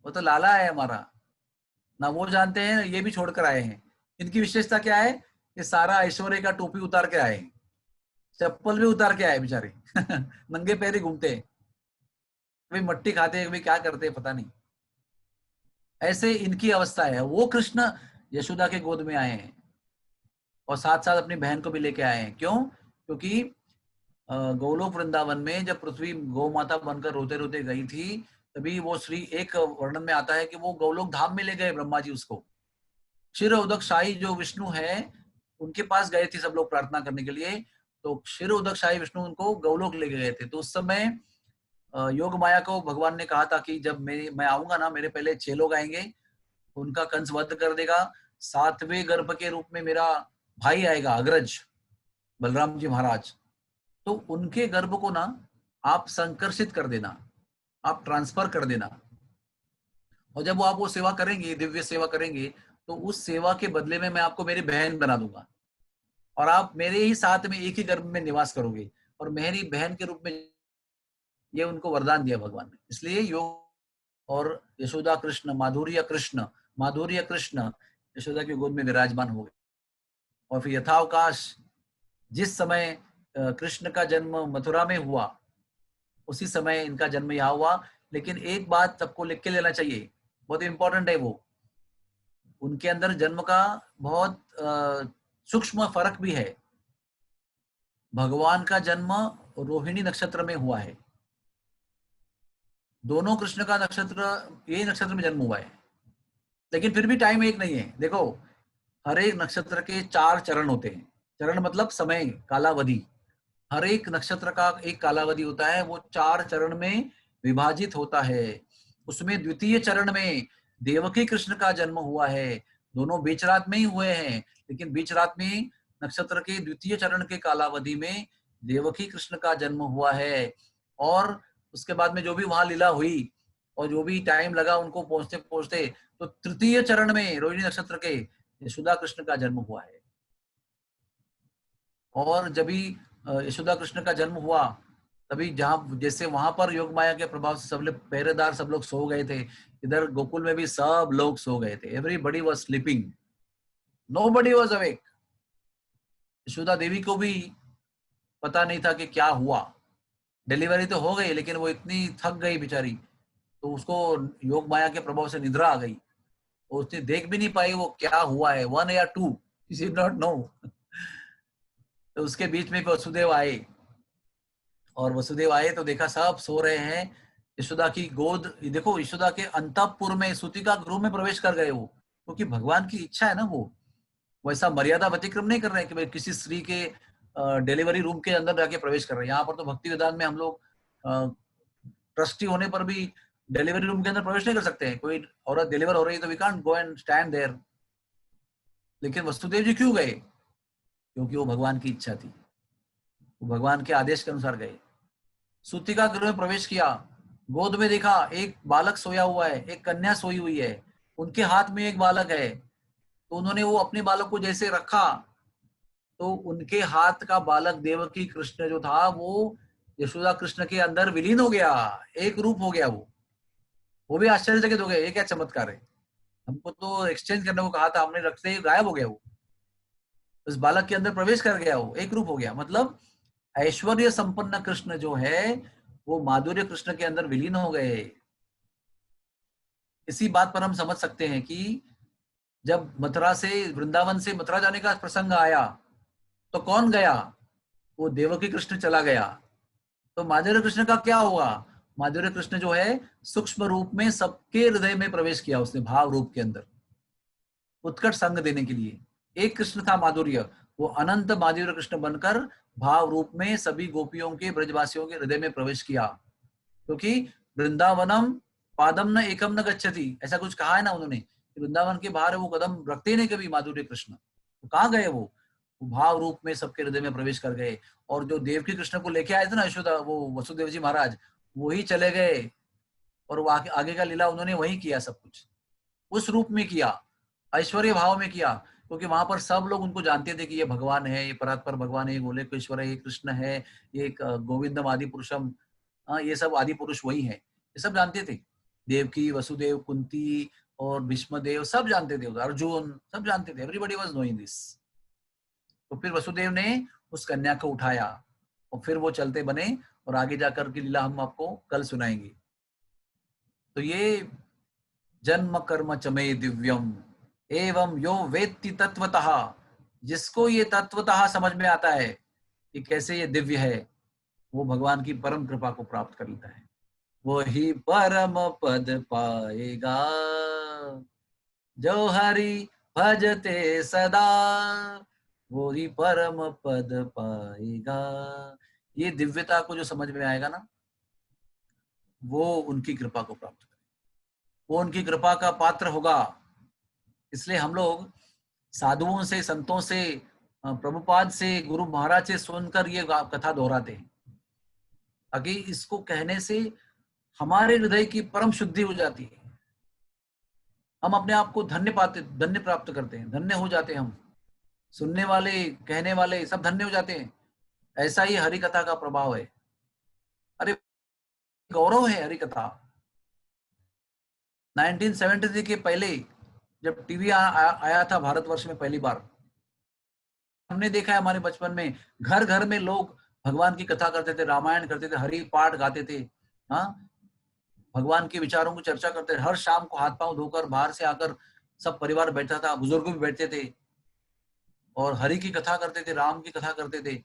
वो तो लाला है हमारा, ना वो जानते हैं, ये भी छोड़कर आए हैं। इनकी विशेषता क्या है? ये सारा ऐश्वर्य का टोपी उतार के आए हैं, चप्पल भी उतार के आए बेचारे नंगे पैर ही घूमते हैं, कभी मट्टी खाते हैं, कभी क्या करते हैं पता नहीं। ऐसे इनकी अवस्था है। वो कृष्ण यशोदा के गोद में आए हैं और साथ साथ अपनी बहन को भी लेके आए हैं। क्यों? क्योंकि गोलोक वृंदावन में जब पृथ्वी गौ माता बनकर रोते रोते गई थी, तभी वो श्री एक वर्णन में आता है कि वो गोलोक धाम में ले गए ब्रह्मा जी उसको। क्षीर उदक शाही जो विष्णु है उनके पास गए थे सब लोग प्रार्थना करने के लिए, तो क्षीर उदक शाही विष्णु उनको गौलोक लेके गए थे। तो उस समय योग माया को भगवान ने कहा था कि जब मैं आऊंगा ना, मेरे पहले 6 लोग आएंगे, उनका कंस वध कर देगा। 7वें गर्भ के रूप में मेरा भाई आएगा अग्रज, बलराम जी महाराज। तो उनके गर्भ को ना आप संकर्षित कर देना, आप ट्रांसफर कर देना, और जब वो आप वो सेवा करेंगे, दिव्य सेवा करेंगे, तो उस सेवा के बदले में मैं आपको मेरी बहन बना दूंगा और आप मेरे ही साथ में एक ही गर्भ में निवास करोगे और मेरी बहन के रूप में। ये उनको वरदान दिया भगवान ने। इसलिए योग और यशोदा कृष्ण, माधुर्य कृष्ण यशोदा की गोद में विराजमान हो गए। और फिर यथावकाश जिस समय कृष्ण का जन्म मथुरा में हुआ, उसी समय इनका जन्म यहाँ हुआ। लेकिन एक बात सबको लिख के लेना चाहिए, बहुत इंपॉर्टेंट है वो, उनके अंदर जन्म का बहुत सूक्ष्म फर्क भी है। भगवान का जन्म रोहिणी नक्षत्र में हुआ है, दोनों कृष्ण का नक्षत्र यही नक्षत्र में जन्म हुआ है, लेकिन फिर भी टाइम एक नहीं है। देखो, हर एक नक्षत्र के 4 चरण होते हैं। चरण मतलब समय, कालावधि। हर एक नक्षत्र का एक कालावधि होता है, वो 4 चरण में विभाजित होता है। उसमें द्वितीय चरण में देवकी कृष्ण का जन्म हुआ है। दोनों बीच रात में ही हुए हैं, लेकिन बीच रात में नक्षत्र के द्वितीय चरण के कालावधि में देवकी कृष्ण का जन्म हुआ है। और उसके बाद में जो भी वहां लीला हुई और जो भी टाइम लगा उनको पहुंचते पहुंचते, तो तृतीय चरण में रोहिणी नक्षत्र के यशोदा कृष्ण का जन्म हुआ है। और जब भी यशोदा कृष्ण का जन्म हुआ, तभी जहां जैसे वहां पर योग माया के प्रभाव से सब लोग पहरेदार, सब लोग सो गए थे, इधर गोकुल में भी सब लोग सो गए थे। Everybody was sleeping, nobody was awake. Yashoda Devi को भी पता नहीं था कि क्या हुआ। डिलीवरी तो हो गई, लेकिन वो इतनी थक गई बेचारी, तो उसको योग माया के प्रभाव से निद्रा आ गई। उसने देख भी नहीं पाई वो क्या हुआ है, 1 या 2, शी डिड नॉट नो। तो उसके बीच में वसुदेव आए, और वसुदेव आए तो देखा सब सो रहे हैं। यशोदा की गोद, देखो यशोदा के अंतःपुर में सूतिका गृह में प्रवेश कर गए वो, क्योंकि भगवान की इच्छा है ना। वो वैसा मर्यादा व्यतिक्रम नहीं कर रहे हैं कि भाई किसी स्त्री के डिलीवरी रूम के अंदर जाके प्रवेश कर रहे हैं। यहाँ पर तो भक्ति वेदांत में हम लोग ट्रस्टी होने पर भी डिलीवरी रूम के अंदर प्रवेश नहीं कर सकते हैं। कोई औरत डिलीवर हो रही है तो we can't go and stand there. लेकिन वसुदेव जी क्यों गए? क्योंकि वो भगवान की इच्छा थी, वो भगवान के आदेश के अनुसार गए। सूतिका गृह में प्रवेश किया, गोद में देखा एक बालक सोया हुआ है, एक कन्या सोई हुई है, उनके हाथ में एक बालक है। तो उन्होंने वो अपने बालक को जैसे रखा, तो उनके हाथ का बालक देवकी कृष्ण जो था वो यशोदा कृष्ण के अंदर विलीन हो गया, एक रूप हो गया। वो भी आश्चर्यचकित हो गए, ये क्या चमत्कार है, हमको तो एक्सचेंज करने को कहा था, हमने रखते ही गायब हो गया। वो उस बालक के अंदर प्रवेश कर गया, वो एक रूप हो गया। मतलब ऐश्वर्य संपन्न कृष्ण जो है वो माधुर्य कृष्ण के अंदर विलीन हो गए। इसी बात पर हम समझ सकते हैं कि जब मथुरा से, वृंदावन से मथुरा जाने का प्रसंग आया, तो कौन गया? वो देवकी कृष्ण चला गया। तो माधुर्य कृष्ण का क्या हुआ? माधुर्य कृष्ण जो है सूक्ष्म रूप में सबके हृदय में प्रवेश किया उसने, भाव रूप के अंदर उत्कट संग देने के लिए। एक कृष्ण था माधुर्य, वो अनंत माधुर्य कृष्ण बनकर भाव रूप में सभी गोपियों के, ब्रजवासियों के हृदय में प्रवेश किया। क्योंकि वृंदावनम पादम न एकम न गच्छति, ऐसा कुछ कहा है ना उन्होंने, वृंदावन के बाहर वो कदम रखते ही नहीं कभी माधुर्य कृष्ण। तो कहाँ गए वो भाव रूप में सबके हृदय में प्रवेश कर गए। और जो देवकी कृष्ण को लेके आए थे ना यशोदा, वो वसुदेव जी महाराज, वही चले गए और वो आगे का लीला उन्होंने वही किया, सब कुछ उस रूप में किया, ऐश्वर्य भाव में किया। क्योंकि वहां पर सब लोग उनको जानते थे कि ये भगवान है, ये परात्पर भगवान है, ये गोलोकेश्वर है, ये कृष्ण है, ये गोविंदम आदि पुरुषम, ये सब आदि पुरुष वही है, ये सब जानते थे। देवकी, वसुदेव, कुंती और भीष्मदेव सब जानते थे, अर्जुन सब जानते थे, एवरीबॉडी वाज नोइंग दिस। तो फिर वसुदेव ने उस कन्या को उठाया और फिर वो चलते बने, और आगे जाकर की लीला हम आपको कल सुनाएंगे। तो ये जन्म कर्म चमे दिव्यम एवं यो वेत्ति तत्वतः, जिसको ये तत्वतः समझ में आता है कि कैसे ये दिव्य है, वो भगवान की परम कृपा को प्राप्त कर लेता है, वो ही परम पद पाएगा जो हरि भजते सदा, वो ही परम पद पाएगा। ये दिव्यता को जो समझ में आएगा ना, वो उनकी कृपा को प्राप्त करेगा, वो उनकी कृपा का पात्र होगा। इसलिए हम लोग साधुओं से, संतों से, प्रभुपाद से, गुरु महाराज से सुनकर ये कथा दोहराते हैं, ताकि इसको कहने से हमारे हृदय की परम शुद्धि हो जाती है, हम अपने आप को धन्य प्राप्त करते हैं, धन्य हो जाते हैं हम, सुनने वाले, कहने वाले सब धन्य हो जाते हैं। ऐसा ही हरि कथा का प्रभाव है। अरे गौरव है हरि कथा। 1973 के पहले जब टीवी आया था भारतवर्ष में पहली बार, हमने देखा है हमारे बचपन में घर घर में लोग भगवान की कथा करते थे, रामायण करते थे, हरि पाठ गाते थे, हाँ, भगवान के विचारों की चर्चा करते थे। हर शाम को हाथ पांव धोकर बाहर से आकर सब परिवार बैठा था, बुजुर्ग भी बैठते थे और हरि की कथा करते थे, राम की कथा करते थे,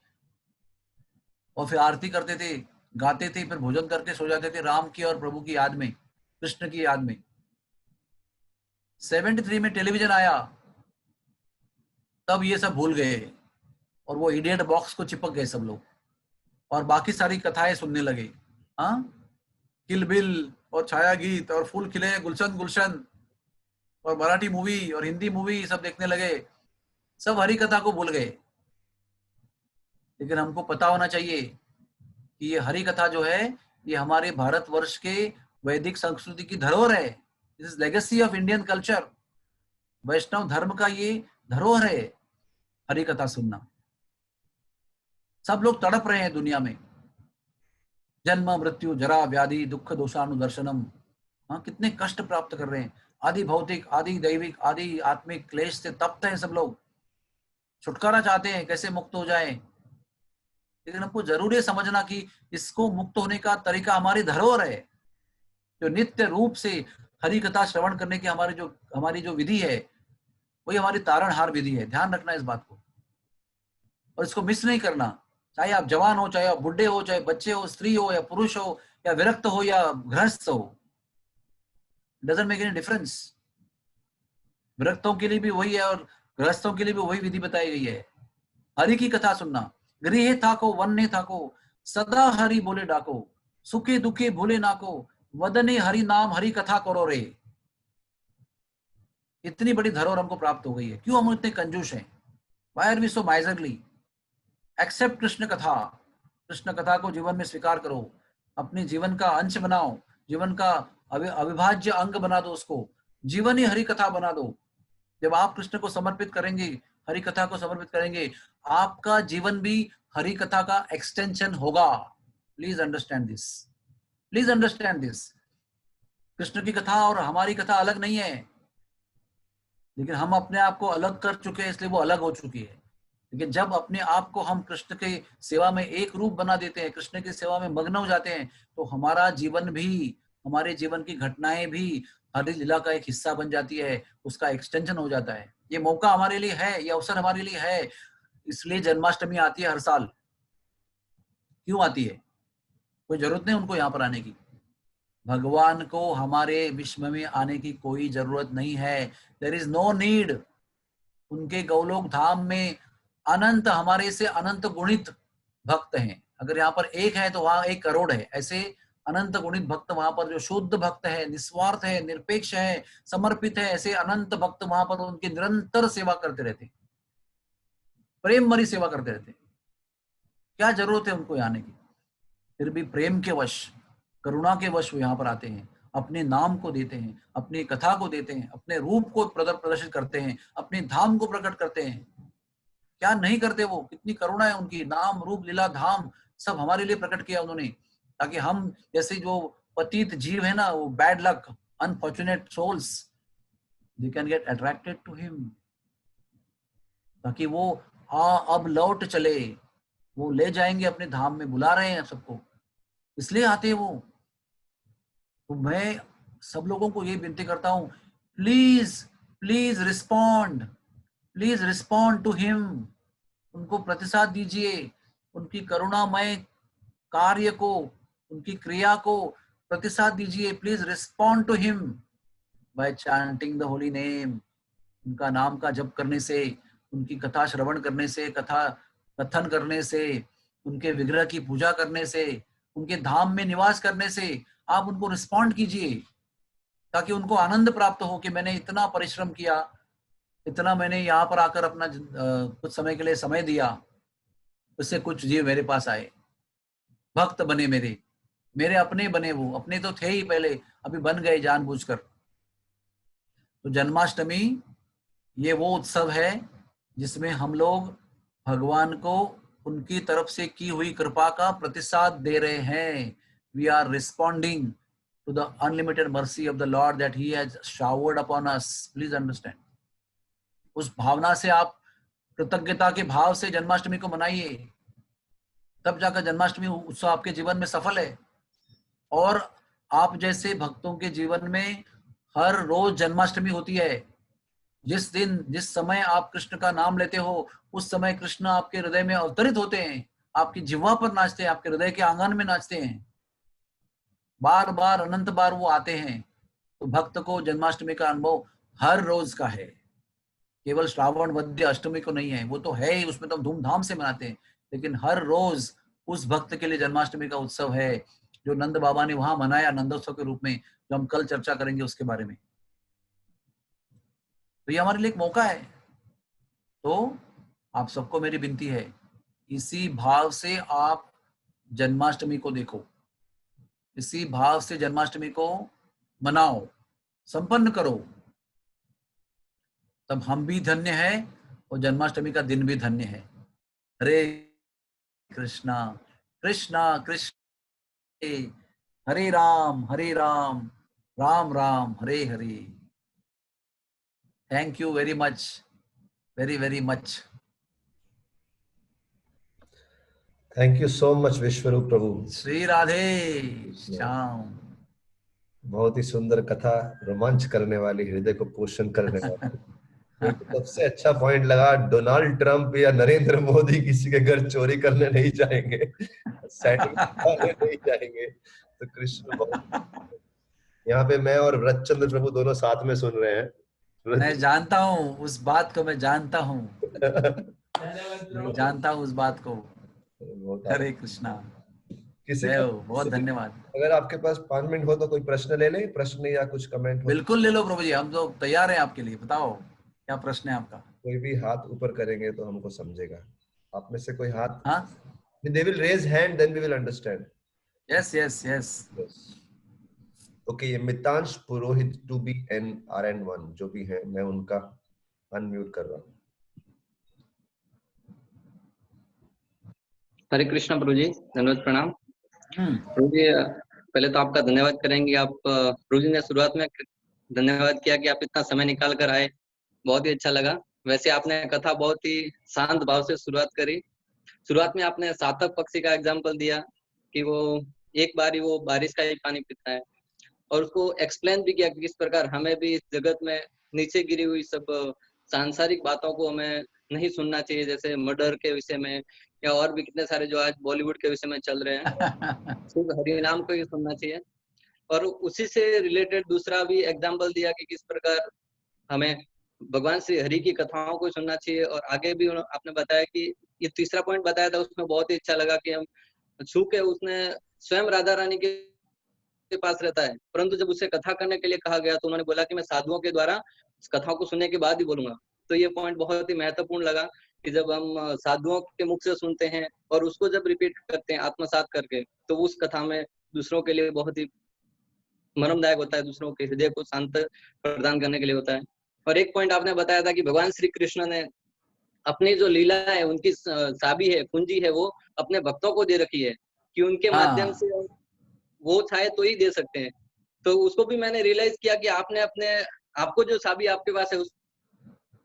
और फिर आरती करते थे, गाते थे, फिर भोजन करके सो जाते थे, राम की और प्रभु की याद में, कृष्ण की याद में। 73 में टेलीविजन आया, तब ये सब भूल गए और वो इडियट बॉक्स को चिपक गए सब लोग, और बाकी सारी कथाएं सुनने लगे। हाँ, किल बिल और छाया गीत और फूल खिले गुलशन गुलशन और मराठी मूवी और हिंदी मूवी सब देखने लगे, सब हरि कथा को भूल गए। लेकिन हमको पता होना चाहिए कि ये हरि कथा जो है, ये हमारे भारतवर्ष के वैदिक संस्कृति की धरोहर है। This is legacy of Indian culture. Vaishnav धर्म का ये धरोहर है हरि कथा सुनना। सब लोग तड़प रहे हैं दुनिया में, जन्म मृत्यु जरा व्याधि दुख दोषानुदर्शनम, हाँ, कितने कष्ट प्राप्त कर रहे हैं। आदि भौतिक, आदि दैविक, आदि आत्मिक क्लेश से तप्त हैं सब लोग, छुटकारा चाहते हैं, कैसे मुक्त हो जाएं। लेकिन हमको जरूर ये समझना कि इसको मुक्त होने का तरीका हमारी धरोहर है, जो नित्य रूप से हरि कथा श्रवण करने की हमारी जो विधि है, वही हमारी तारणहार विधि है। ध्यान रखना इस बात को, और इसको मिस नहीं करना। चाहे आप जवान हो, चाहे आप बुढ़े हो, चाहे बच्चे हो, स्त्री हो या पुरुष हो, या विरक्त हो या गृहस्थ हो, डजंट मेक एनी डिफरेंस। विरक्तों के लिए भी वही है और गृहस्थों के लिए भी वही विधि बताई गई है। हरि की कथा सुनना, गृहे थाको वन्ने थाको, सदा हरि बोले डाको, सुखे दुखे भूले नाको, वदने हरि नाम हरि कथा करो रे। इतनी बड़ी धरोहर हमको प्राप्त हो गई है, क्यों हम इतने कंजूस हैं? Why are we so miserly? Except Krishna कथा, कृष्ण कथा को जीवन में स्वीकार करो, अपने जीवन का अंश बनाओ, जीवन का अविभाज्य अंग बना दो उसको, जीवन ही हरि कथा बना दो। जब आप कृष्ण को समर्पित करेंगे, हरि कथा को समर्पित करेंगे, आपका जीवन भी हरि कथा का एक्सटेंशन होगा। Please understand this, please understand this. Krishna की कथा और हमारी कथा अलग नहीं है, लेकिन हम अपने आप को अलग कर चुके हैं, इसलिए वो अलग हो चुकी है। लेकिन जब अपने आप को हम कृष्ण की सेवा में एक रूप बना देते हैं, कृष्ण की सेवा में मग्न हो जाते हैं, तो हमारा जीवन भी, हमारे जीवन की घटनाएं भी हरि लीला का एक हिस्सा बन जाती है, उसका एक्सटेंशन हो जाता है। ये मौका हमारे लिए है, ये अवसर हमारे लिए है। इसलिए जन्माष्टमी आती है हर साल। क्यों आती है? कोई जरूरत नहीं उनको यहाँ पर आने की। भगवान को हमारे विश्व में आने की कोई जरूरत नहीं है। There is no need. उनके गौलोक धाम में अनंत, हमारे से अनंत गुणित भक्त हैं। अगर यहाँ पर एक है तो वहां 1 करोड़ है, ऐसे अनंत गुणित भक्त वहां पर जो शुद्ध भक्त है, निस्वार्थ है, निरपेक्ष है, समर्पित है, ऐसे अनंत भक्त वहां पर उनकी निरंतर सेवा करते रहते, प्रेम भरी सेवा करते रहते। क्या जरूरत है उनको आने की? फिर भी प्रेम के वश, करुणा के वश वो यहाँ पर आते हैं, अपने नाम को देते हैं, अपनी कथा को देते हैं, अपने रूप को प्रदर्शित करते हैं, अपने धाम को प्रकट करते हैं। क्या नहीं करते वो? कितनी करुणा है उनकी, नाम रूप लीला धाम सब हमारे लिए प्रकट किया उन्होंने, ताकि हम जैसे जो पतित जीव है ना, वो bad luck unfortunate souls, they can get attracted to him, ताकि वो अब लौट चले, वो ले जाएंगे अपने धाम में, बुला रहे हैं सबको, इसलिए आते हैं वो। तो मैं सब लोगों को ये विनती करता हूं, please please respond, please respond to him, उनको प्रतिसाद दीजिए, उनकी करुणामय कार्य को, उनकी क्रिया को प्रतिसाद दीजिए। Please respond to him by chanting the holy name, उनका नाम का जप करने से, उनकी कथा श्रवण करने से, कथा कथन करने से, उनके विग्रह की पूजा करने से, उनके धाम में निवास करने से आप उनको रिस्पॉन्ड कीजिए, ताकि उनको आनंद प्राप्त हो कि मैंने इतना परिश्रम किया, इतना मैंने यहाँ पर आकर अपना कुछ समय के लिए समय दिया, उससे कुछ जीव मेरे पास आए, भक्त बने, मेरे मेरे अपने बने, वो अपने तो थे ही पहले, अभी बन गए जानबूझकर। तो जन्माष्टमी ये वो उत्सव है जिसमें हम लोग भगवान को उनकी तरफ से की हुई कृपा का प्रतिसाद दे रहे हैं। We are responding to the unlimited mercy of the Lord that He has showered upon us. Please understand. उस भावना से आप कृतज्ञता के भाव से जन्माष्टमी को मनाइए, तब जाकर जन्माष्टमी उत्सव आपके जीवन में सफल है। और आप जैसे भक्तों के जीवन में हर रोज जन्माष्टमी होती है। जिस दिन, जिस समय आप कृष्ण का नाम लेते हो, उस समय कृष्ण आपके हृदय में अवतरित होते हैं, आपकी जिह्वा पर नाचते हैं, आपके हृदय के आंगन में नाचते हैं, बार बार अनंत बार वो आते हैं। तो भक्त को जन्माष्टमी का अनुभव हर रोज का है, केवल श्रावण वद्य अष्टमी को नहीं है, वो तो है ही, उसमें तो हम धूमधाम से मनाते हैं, लेकिन हर रोज उस भक्त के लिए जन्माष्टमी का उत्सव है जो नंद बाबा ने वहां मनाया नंदोत्सव के रूप में, जो हम कल चर्चा करेंगे उसके बारे में। तो ये हमारे लिए एक मौका है। तो आप सबको मेरी विनती है, इसी भाव से आप जन्माष्टमी को देखो, इसी भाव से जन्माष्टमी को मनाओ, संपन्न करो, तब हम भी धन्य हैं और जन्माष्टमी का दिन भी धन्य है। हरे कृष्णा कृष्णा कृष्ण हरे राम राम राम हरे हरे। Thank you very much, very very much. Thank you so much Vishwaroop प्रभु। श्री राधे श्याम। बहुत ही सुंदर कथा, रोमांच करने वाली, हृदय को पोषण करने वाली। सबसे अच्छा पॉइंट लगा, डोनाल्ड ट्रंप या नरेंद्र मोदी किसी के घर चोरी करने नहीं जाएंगे, नहीं जाएंगे। तो कृष्ण बहुत, यहाँ पे मैं और व्रतचंद्र प्रभु दोनों साथ में सुन रहे हैं। मैं जानता हूँ उस बात को, मैं जानता हूँ मैं जानता हूँ उस बात को। हरे कृष्णा। किसी का बहुत धन्यवाद। अगर आपके पास 5 मिनट हो तो कोई प्रश्न ले लें, प्रश्न या कुछ कमेंट हो। बिल्कुल ले लो प्रभु जी, हम तो तैयार हैं आपके लिए। बताओ क्या प्रश्न है आपका। कोई भी हाथ ऊपर करेंगे तो हमको समझेगा। आप में से कोई हाथ, हाँ, they will raise hand, then we will understand. Yes, yes, yes. Okay, ये मितांश पुरोहित 2B and RN1 जो भी है, मैं उनका अनम्यूट कर रहा हूँ। हरे कृष्णा प्रभु जी, धन्यवाद, प्रणाम प्रभु जी। पहले तो आपका धन्यवाद करेंगे। आप प्रभु जी ने शुरुआत में धन्यवाद किया कि आप इतना समय निकाल कर आए, बहुत ही अच्छा लगा। वैसे आपने कथा बहुत ही शांत भाव से शुरुआत करी। शुरुआत में आपने सातक पक्षी का एग्जाम्पल दिया कि वो एक बार ही वो बारिश का ही पानी पीता है, और उसको एक्सप्लेन भी किया कि किस प्रकार हमें भी इस जगत में नीचे गिरी हुई सब सांसारिक बातों को हमें नहीं सुनना चाहिए, जैसे मर्डर के विषय में या और भी कितने सारे जो आज बॉलीवुड के विषय में चल रहे हैं, सिर्फ हरि नाम को ही सुनना चाहिए। और उसी से रिलेटेड दूसरा भी एग्जाम्पल दिया कि किस प्रकार हमें भगवान श्री हरि की कथाओं को सुनना चाहिए। और आगे भी आपने बताया कि ये तीसरा पॉइंट बताया था, उसमें बहुत ही अच्छा लगा कि हम छू के उसने स्वयं राधा रानी के उसके पास रहता है, परंतु जब उसे कथा करने के लिए कहा गया तो उन्होंने बोला कि मैं साधुओं के द्वारा इस कथाओं को सुनने के बाद ही बोलूंगा। तो ये पॉइंट बहुत ही महत्वपूर्ण लगा कि जब हम साधुओं के मुख से सुनते हैं और उसको जब रिपीट करते हैं आत्मसात करके, तो उस कथा में दूसरों के लिए बहुत ही मर्मदायक होता है, दूसरों के हृदय को शांत प्रदान करने के लिए होता है। और एक पॉइंट आपने बताया था कि भगवान श्री कृष्ण ने अपनी जो लीला है, उनकी चाबी है, कुंजी है, वो अपने भक्तों को दे रखी है कि उनके माध्यम से वो चाहे तो ही दे सकते हैं। तो उसको भी मैंने रियलाइज किया कि आपने अपने आपको जो चाबी आपके पास है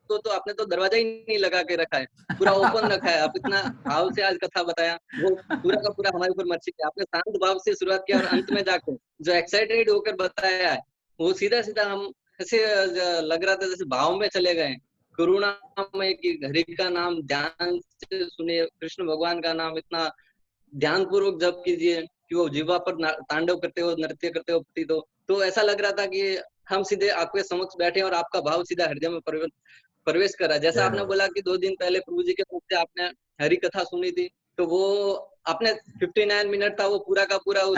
तो आपने तो दरवाजा ही नहीं लगा के रखा है, पूरा ओपन रखा है। आप इतना भाव से आज कथा बताया, वो पूरा का पूरा हमारे ऊपर मर्ची है। आपने शांत भाव से शुरुआत किया और अंत में जाकर जो एक्साइटेड होकर बताया है, वो सीधा सीधा हम ऐसे लग रहा था जैसे भाव में चले गए। करुणामय की हरि का नाम ध्यान से सुनिए, कृष्ण भगवान का नाम इतना ध्यान पूर्वक जप कीजिए कि वो जीवा पर तांडव करते हो, नृत्य करते हो प्रतीत हो। तो ऐसा लग रहा था कि हम सीधे आपके समक्ष बैठे और आपका भाव सीधा हृदय में प्रवेश करा। जैसा आपने बोला कि 2 दिन पहले प्रभु जी के मुख से आपने हरि कथा सुनी थी, तो वो आपने 59 मिनट था, वो पूरा का पूरा उस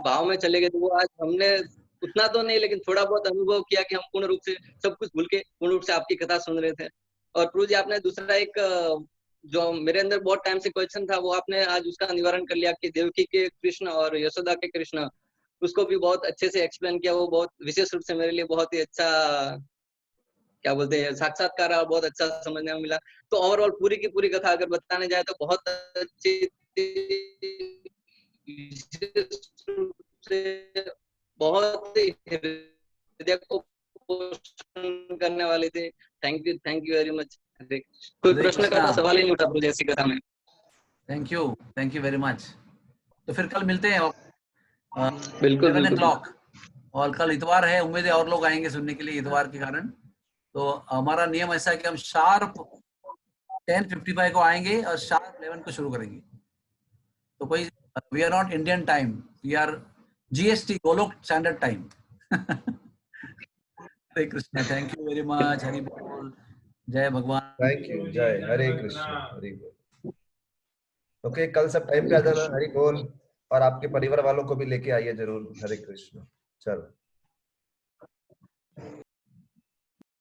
भाव में चले गए। तो वो आज हमने उतना तो नहीं, लेकिन थोड़ा बहुत अनुभव किया कि हम पूर्ण रूप से सब कुछ भूल के पूर्ण रूप से आपकी कथा सुन रहे थे। और प्रभु जी, आपने दूसरा एक जो मेरे अंदर बहुत टाइम से क्वेश्चन था, वो आपने आज उसका निवारण कर लिया कि देवकी के कृष्ण और यशोदा के कृष्ण, उसको भी बहुत अच्छे से एक्सप्लेन किया। वो बहुत विशेष रूप से मेरे लिए बहुत ही अच्छा, क्या बोलते हैं, साक्षात्कार और बहुत अच्छा समझने में मिला। तो ओवरऑल पूरी की पूरी कथा अगर बताने जाए तो बहुत अच्छी, बहुत ही हृदय को पोषण करने वाले थे। Thank you very much. कोई प्रश्न का तो सवाल ही नहीं उठा प्रभु जैसी कथा में। Thank you very much. तो फिर कल मिलते हैं बिल्कुल 11 बिल्कुल। o'clock। और कल इतवार है, उम्मीद है और लोग आएंगे सुनने के लिए इतवार के कारण। तो हमारा नियम ऐसा है कि हम शार्प 10:55 को आएंगे और शार्प 11 को शुरू करेंगे। तो कोई, we are not Indian time, we are GST, Golok standard time. Hare Krishna, thank you very much. Hari बोल, जय भगवान। थैंक यू, जय हरे कृष्ण, हरि बोल। ओके, कल सब टाइम पे आ जाना। हरि बोल। और आपके परिवार वालों को भी लेके आइए जरूर। हरे कृष्ण। चलो।